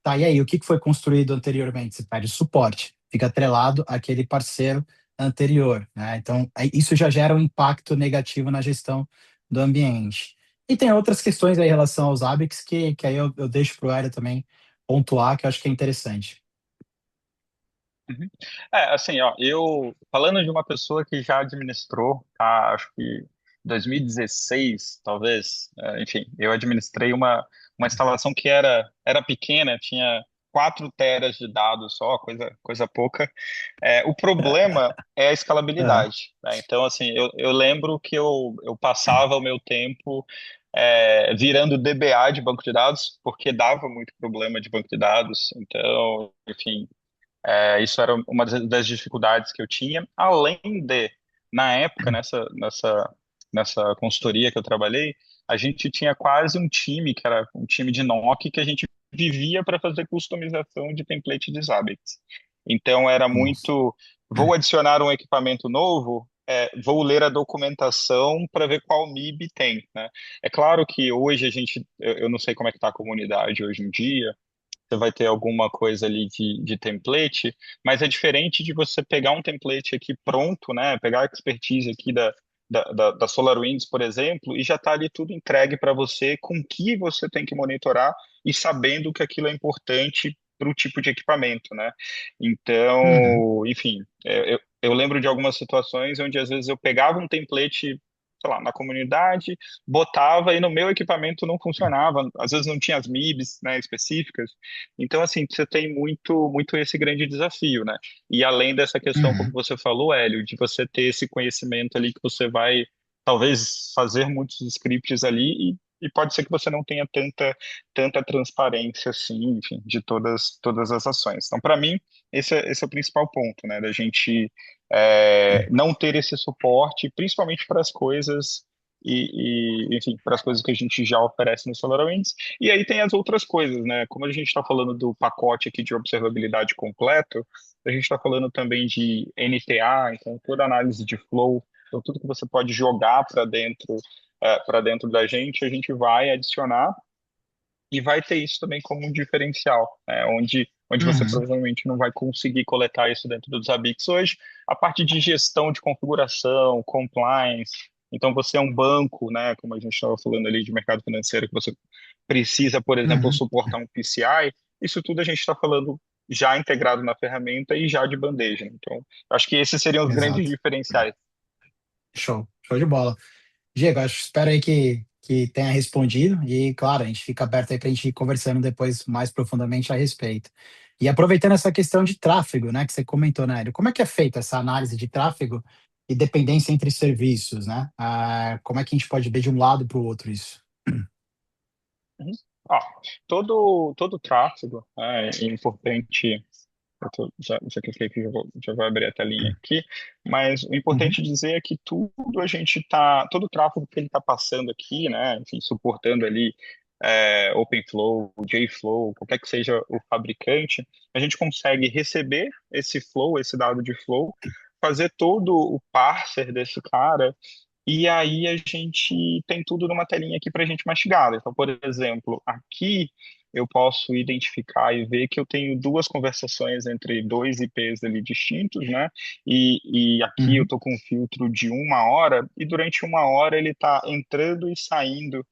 Tá, e aí, o que foi construído anteriormente? Você pede suporte, fica atrelado àquele parceiro anterior, né? Então, isso já gera um impacto negativo na gestão do ambiente. E tem outras questões aí em relação aos hábitos que aí eu deixo para o Hélio também pontuar, que eu acho que é interessante. Uhum. Assim, ó, eu falando de uma pessoa que já administrou, tá, acho que 2016, talvez, enfim, eu administrei uma instalação que era pequena, tinha 4 teras de dados só, coisa pouca. O problema é a É. escalabilidade, né? Então, assim, eu lembro que eu passava o meu tempo virando DBA de banco de dados, porque dava muito problema de banco de dados. Então, enfim, isso era uma das dificuldades que eu tinha, além de, na época, nessa consultoria que eu trabalhei, a gente tinha quase um time, que era um time de NOC, que a gente vivia para fazer customização de template de Zabbix. Então era Nossa. muito, vou adicionar um equipamento novo, vou ler a documentação para ver qual MIB tem, né? É claro que hoje eu não sei como é que está a comunidade hoje em dia, você vai ter alguma coisa ali de template, mas é diferente de você pegar um template aqui pronto, né? Pegar a expertise aqui da SolarWinds, por exemplo, e já está ali tudo entregue para você, com o que você tem que monitorar e sabendo que aquilo é importante para o tipo de equipamento, né? Uhum. Então, enfim, eu lembro de algumas situações onde às vezes eu pegava um template, sei lá, na comunidade, botava e no meu equipamento não funcionava, às vezes não tinha as MIBs, né, específicas. Então, assim, você tem muito esse grande desafio, né? E além dessa questão, como Uhum. você falou, Hélio, de você ter esse conhecimento ali que você vai talvez fazer muitos scripts ali e pode ser que você não tenha tanta transparência assim, enfim, de todas as ações. Então, para mim, esse é o principal ponto, né, da gente não ter esse suporte, principalmente para as coisas enfim, para as coisas que a gente já oferece no SolarWinds. E aí tem as outras coisas, né? Como a gente está falando do pacote aqui de observabilidade completo, a gente está falando também de NTA, então toda análise de flow, então tudo que você pode jogar para dentro da gente, a gente vai adicionar e vai ter isso também como um diferencial, né? Onde você Uhum. provavelmente não vai conseguir coletar isso dentro dos Zabbix hoje. A parte de gestão de configuração, compliance, então você é um banco, né? Como a gente estava falando ali de mercado financeiro, que você precisa, por exemplo, Uhum. suportar um PCI, isso tudo a gente está falando já integrado na ferramenta e já de bandeja. Então, acho que esses seriam os grandes Exato. diferenciais. Show. Show de bola. Diego, espero aí que tenha respondido e, claro, a gente fica aberto aí para a gente ir conversando depois mais profundamente a respeito. E aproveitando essa questão de tráfego, né, que você comentou, né, Hélio, como é que é feita essa análise de tráfego e dependência entre serviços, né? Como é que a gente pode ver de um lado para o outro isso? Uhum. Ó, todo tráfego, né, é importante. Já cliquei aqui, já vou abrir a telinha aqui, mas o Uhum, importante dizer é que todo o tráfego que ele está passando aqui, né, enfim, suportando ali OpenFlow, JFlow, qualquer que seja o fabricante, a gente consegue receber esse flow, esse dado de flow, fazer todo o parser desse cara e aí a gente tem tudo numa telinha aqui para a gente mastigar. Então, por exemplo, aqui eu posso identificar e ver que eu tenho duas conversações entre dois IPs ali distintos, né? E aqui eu uhum, estou com um filtro de 1 hora e durante 1 hora ele está entrando e saindo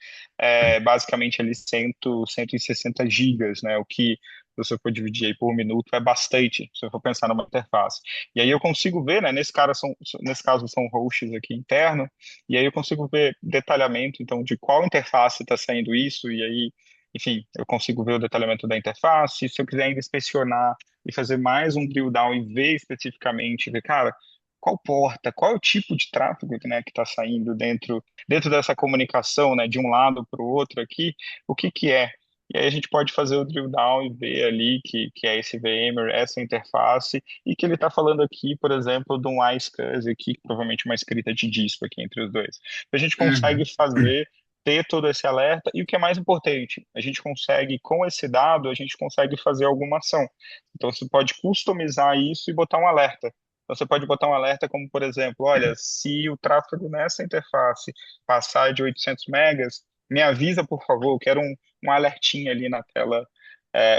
basicamente ali 160 gigas, né? O que se você for dividir aí por minuto é bastante, se eu for pensar numa interface. E aí eu consigo ver, né? Nesse caso são hosts aqui internos e aí eu consigo ver detalhamento, então, de qual interface está saindo isso, e aí, enfim, eu consigo ver o detalhamento da interface. Se eu quiser ainda inspecionar e fazer mais um drill down e ver especificamente, ver, cara, qual porta, qual é o tipo de tráfego, né, que está saindo dentro dessa comunicação, né, de um lado para o outro aqui, o que que é? E aí a gente pode fazer o drill down e ver ali que é esse VMware, essa interface, e que ele está falando aqui, por exemplo, de um iSCSI aqui, provavelmente uma escrita de disco aqui entre os dois. A gente consegue uhum, ter todo esse alerta, e o que é mais importante, a gente consegue, com esse dado, a gente consegue fazer alguma ação. Então você pode customizar isso e botar um alerta. Então, você pode botar um alerta como, por exemplo, olha, se o tráfego nessa interface passar de 800 megas, me avisa, por favor, eu quero um alertinha ali na tela,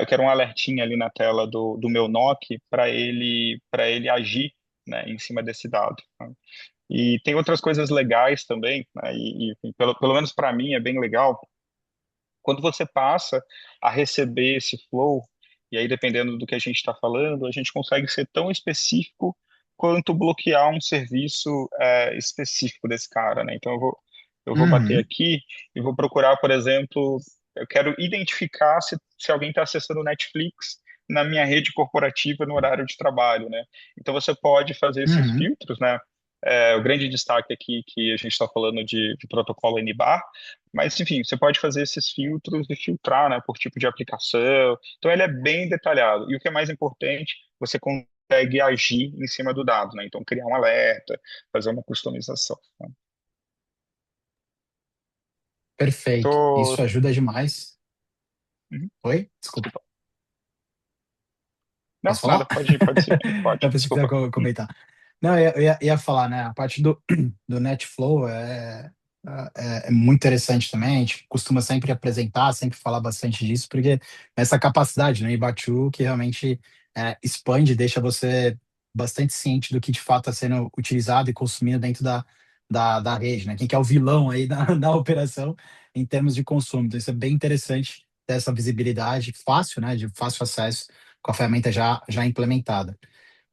eu quero um alertinha ali na tela do meu NOC para ele agir, né, em cima desse dado, né? E tem outras coisas legais também, né, enfim, pelo menos para mim é bem legal, quando você passa a receber esse flow, e aí dependendo do que a gente está falando, a gente consegue ser tão específico quanto bloquear um serviço específico desse cara, né? Então eu vou bater uhum. aqui e vou procurar, por exemplo, eu quero identificar se alguém está acessando o Netflix na minha rede corporativa no horário de trabalho, né? Então você pode fazer esses Uhum. filtros, né? O grande destaque aqui que a gente está falando de protocolo NBAR, mas, enfim, você pode fazer esses filtros e filtrar, né, por tipo de aplicação. Então, ele é bem detalhado. E o que é mais importante, você consegue agir em cima do dado, né? Então, criar um alerta, fazer uma customização, né? Perfeito. Tô... Isso ajuda demais. Uhum. Oi? Desculpa. Desculpa. Não, Posso nada, falar? pode seguir. Eu Pode, pensei que você ia desculpa. comentar. Não, eu ia falar, né? A parte do NetFlow é muito interessante também. A gente costuma sempre apresentar, sempre falar bastante disso, porque essa capacidade, né? Ibatu, que realmente expande, deixa você bastante ciente do que de fato está sendo utilizado e consumido dentro da rede, né? Quem que é o vilão aí da operação em termos de consumo. Então, isso é bem interessante ter essa visibilidade fácil, né? De fácil acesso com a ferramenta já implementada.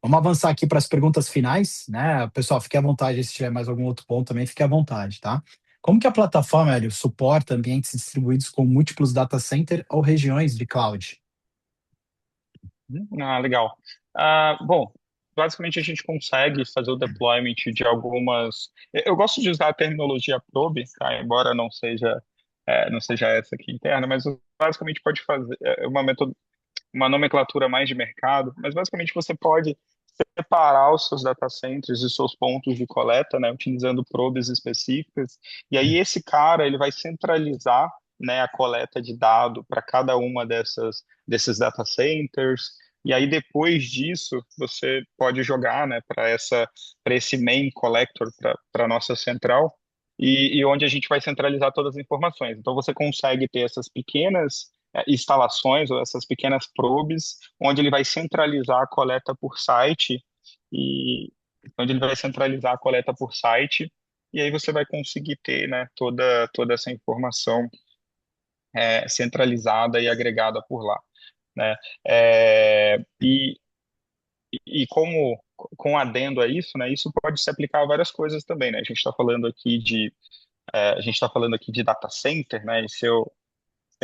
Vamos avançar aqui para as perguntas finais, né? Pessoal, fique à vontade, se tiver mais algum outro ponto também, fique à vontade, tá? Como que a plataforma, Hélio, suporta ambientes distribuídos com múltiplos data center ou regiões de cloud? Ah, legal. Bom. basicamente a gente consegue fazer o deployment de algumas. Eu gosto de usar a terminologia probe, tá? Embora não seja essa aqui interna, mas basicamente pode fazer uma nomenclatura mais de mercado, mas basicamente você pode separar os seus data centers e seus pontos de coleta, né, utilizando probes específicas. E aí esse cara ele vai centralizar, né, a coleta de dado para cada uma desses data centers. E aí depois disso você pode jogar, né, para esse main collector para nossa central. E onde a gente vai centralizar todas as informações. Então você consegue ter essas pequenas instalações ou essas pequenas probes, onde ele vai centralizar a coleta por site e onde ele vai centralizar a coleta por site e aí você vai conseguir ter, né, toda essa informação centralizada e agregada por lá, né? É, e como com adendo a isso, né, isso pode se aplicar a várias coisas também, né? A gente está falando aqui de data center, né? E se eu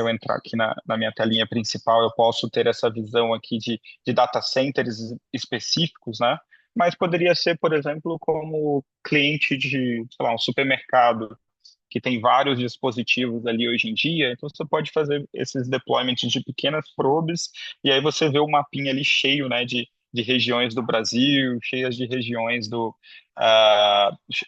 entrar aqui na minha telinha principal, eu posso ter essa visão aqui de data centers específicos, né? Mas poderia ser, por exemplo, como cliente de, sei lá, um supermercado que tem vários dispositivos ali hoje em dia. Então você pode fazer esses deployments de pequenas probes e aí você vê o mapinha ali cheio, né, de regiões do Brasil, cheias de regiões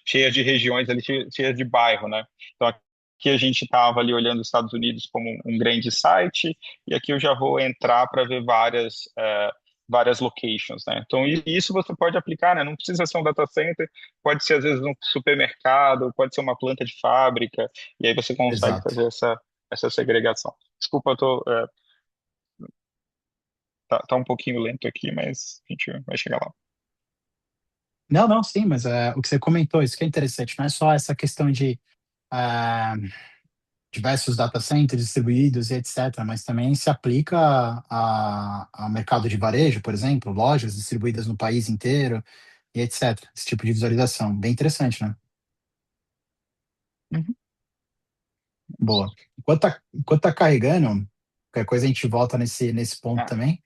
cheias de regiões ali, cheias de bairro, né? Então aqui a gente estava ali olhando os Estados Unidos como um grande site, e aqui eu já vou entrar para ver várias locations, né? Então, isso você pode aplicar, né? Não precisa ser um data center, pode ser às vezes um supermercado, pode ser uma planta de fábrica, e aí você consegue Exato. fazer essa segregação. Desculpa, tá um pouquinho lento aqui, mas a gente vai chegar lá. Não, não, sim, mas o que você comentou, isso que é interessante, não é só essa questão de é, diversos data centers distribuídos e etc., mas também se aplica ao mercado de varejo, por exemplo, lojas distribuídas no país inteiro e etc. Esse tipo de visualização. Bem interessante, né? Uhum. Boa. Enquanto tá carregando, qualquer coisa a gente volta nesse ponto Ah, também.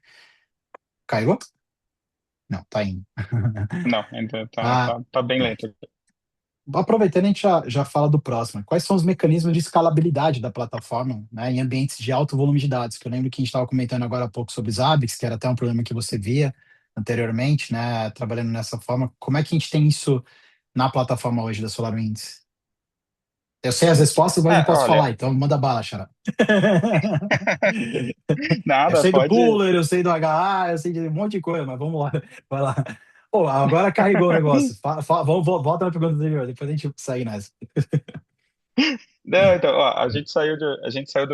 Carregou? Não, tá indo. não, ainda Ah, tá bem pronto. lento. Aproveitando, a gente já fala do próximo. Quais são os mecanismos de escalabilidade da plataforma, né, em ambientes de alto volume de dados? Que eu lembro que a gente estava comentando agora há pouco sobre os Zabbix, que era até um problema que você via anteriormente, né, trabalhando nessa forma. Como é que a gente tem isso na plataforma hoje da SolarWinds? Eu sei as respostas, mas não posso Olha, falar, então manda bala, Xará. Eu nada, sei do pode. Pooler, eu sei do HA, eu sei de um monte de coisa, mas vamos lá, vai lá. Pô, agora carregou o negócio. Volta na pergunta anterior, depois a gente segue nessa. Não, então, ó, a gente saiu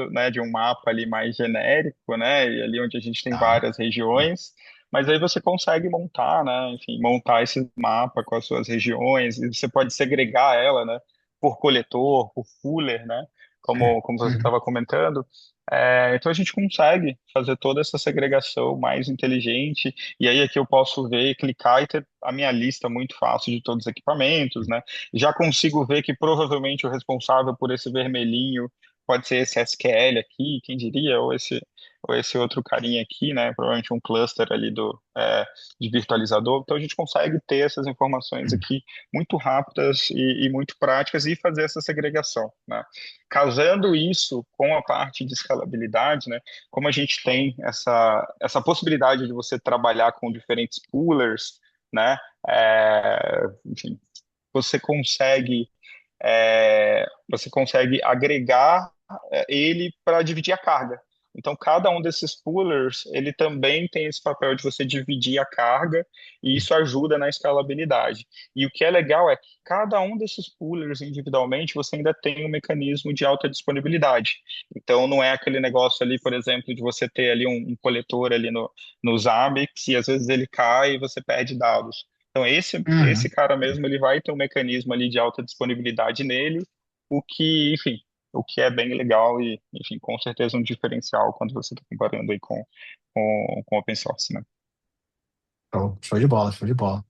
né, de um mapa ali mais genérico, né, e ali onde a gente tem Tá. várias regiões, mas aí você consegue montar, né, enfim, montar esse mapa com as suas regiões, e você pode segregar ela, né, por coletor, por pooler, né, como você Uhum. estava comentando. Então a gente consegue fazer toda essa segregação mais inteligente, e aí aqui eu posso ver, clicar e ter a minha lista muito fácil de todos os equipamentos, né? Já consigo ver que provavelmente o responsável por esse vermelhinho pode ser esse SQL aqui, quem diria, ou esse outro carinha aqui, né? Provavelmente um cluster ali de virtualizador. Então a gente consegue ter essas informações aqui muito rápidas e muito práticas e fazer essa segregação, né? Casando isso com a parte de escalabilidade, né? Como a gente tem essa possibilidade de você trabalhar com diferentes poolers, né? Enfim, você consegue você consegue agregar ele para dividir a carga. Então, cada um desses poolers, ele também tem esse papel de você dividir a carga, e isso ajuda na escalabilidade. E o que é legal é que cada um desses poolers individualmente, você ainda tem um mecanismo de alta disponibilidade. Então, não é aquele negócio ali, por exemplo, de você ter ali um coletor ali no Zabbix, e às vezes ele cai e você perde dados. Então, esse Uhum. cara mesmo, ele vai ter um mecanismo ali de alta disponibilidade nele, enfim, o que é bem legal e, enfim, com certeza um diferencial quando você está comparando aí com open source, né? Show de bola, show de bola.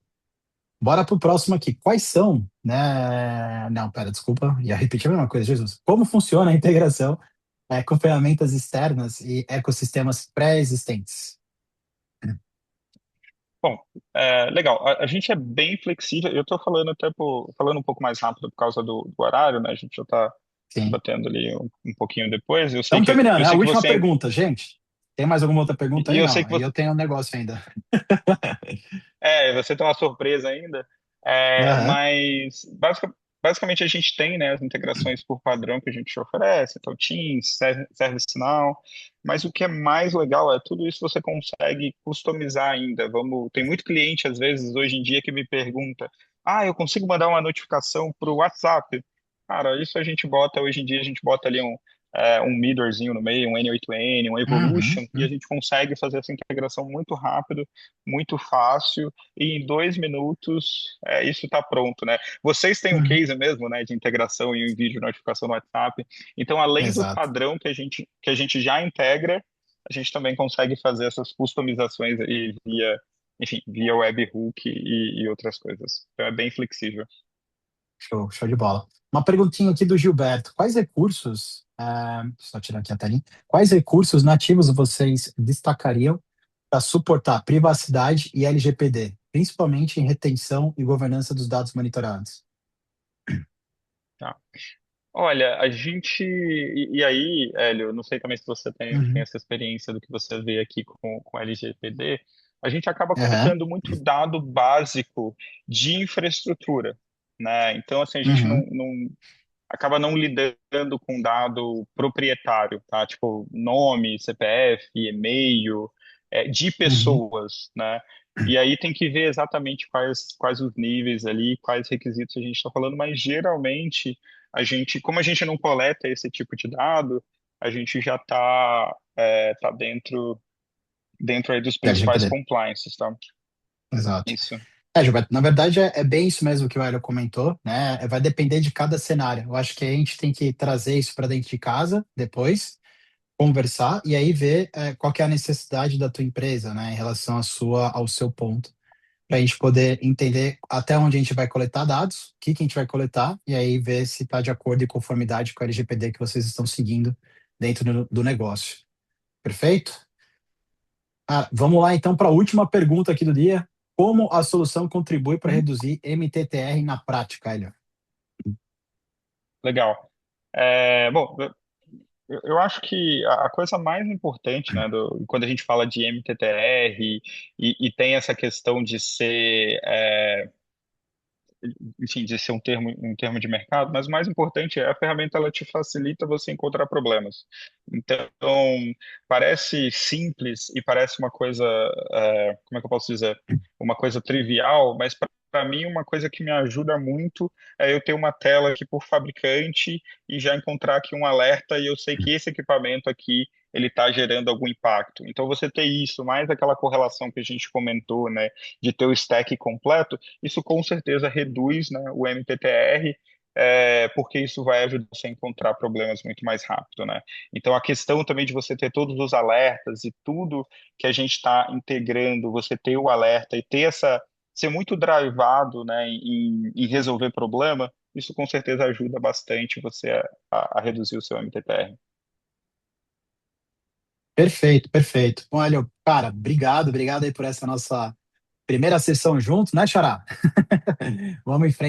Bora pro próximo aqui. Quais são, né? Não, pera, desculpa, ia repetir a mesma coisa, Jesus. Como funciona a integração com ferramentas externas e ecossistemas pré-existentes? Bom, legal. A gente é bem flexível. Eu estou falando falando um pouco mais rápido por causa do horário, né? A gente já está Sim. batendo ali um pouquinho depois. Estamos terminando, Eu é a sei que última você pergunta, gente. Tem mais alguma outra pergunta e aí? eu sei Não, que aí eu você tenho um negócio ainda. você tem uma surpresa ainda. Aham. Mas basicamente a gente tem, né, as integrações por padrão que a gente oferece, então Teams, ServiceNow, mas o que é mais legal é tudo isso você consegue customizar ainda. Tem muito cliente às vezes hoje em dia que me pergunta: "Ah, eu consigo mandar uma notificação para o WhatsApp?" Cara, isso a gente bota hoje em dia a gente bota ali um middlezinho no meio, um N8N, um Uhum, Evolution, e a gente consegue fazer essa integração muito rápido, muito fácil e em 2 minutos isso está pronto, né? Vocês têm um uhum. case mesmo, né, de integração e um vídeo notificação no WhatsApp. Então, além do Exato. padrão que a gente já integra, a gente também consegue fazer essas customizações aí enfim, via webhook e outras coisas. Então, é bem flexível. Show, show de bola. Uma perguntinha aqui do Gilberto. Quais recursos, só tirar aqui a telinha, quais recursos nativos vocês destacariam para suportar privacidade e LGPD, principalmente em retenção e governança dos dados monitorados? Tá? Olha, e aí, Hélio, não sei também se você tem Uhum. essa experiência do que você vê aqui com LGPD, a gente acaba Aham. coletando muito dado básico de infraestrutura, né? Então, assim, a gente Uhum. acaba não lidando com dado proprietário, tá? Tipo, nome, CPF, e-mail, de Uhum. pessoas, né? E aí tem que ver exatamente quais os níveis ali, quais requisitos a gente está falando, mas geralmente como a gente não coleta esse tipo de dado, a gente já tá dentro aí dos Da principais LGPD. compliances, tá? Exato. Isso. Gilberto, na verdade é bem isso mesmo que o Hélio comentou, né? Vai depender de cada cenário. Eu acho que a gente tem que trazer isso para dentro de casa depois, conversar e aí ver qual que é a necessidade da tua empresa, né, em relação ao seu ponto, para a gente poder entender até onde a gente vai coletar dados, o que que a gente vai coletar e aí ver se está de acordo e conformidade com a LGPD que vocês estão seguindo dentro do negócio. Perfeito? Vamos lá então para a última pergunta aqui do dia. Como a solução contribui para reduzir MTTR na prática, Hélio? Legal. Bom, eu acho que a coisa mais importante, né, quando a gente fala de MTTR e tem essa questão de ser, enfim, de ser um termo de mercado, mas o mais importante é a ferramenta, ela te facilita você encontrar problemas. Então, parece simples e parece uma coisa, como é que eu posso dizer? Uma coisa trivial, mas para mim, uma coisa que me ajuda muito é eu ter uma tela aqui por fabricante e já encontrar aqui um alerta e eu sei que esse equipamento aqui ele está gerando algum impacto. Então, você ter isso, mais aquela correlação que a gente comentou, né, de ter o stack completo, isso com certeza reduz, né, o MTTR, porque isso vai ajudar você a encontrar problemas muito mais rápido, né? Então, a questão também de você ter todos os alertas e tudo que a gente está integrando, você ter o alerta e ser muito drivado, né, em resolver problema, isso com certeza ajuda bastante você a reduzir o seu MTTR. Perfeito, perfeito. Bom, Hélio, cara, obrigado aí por essa nossa primeira sessão juntos, né, Xará? Vamos em frente.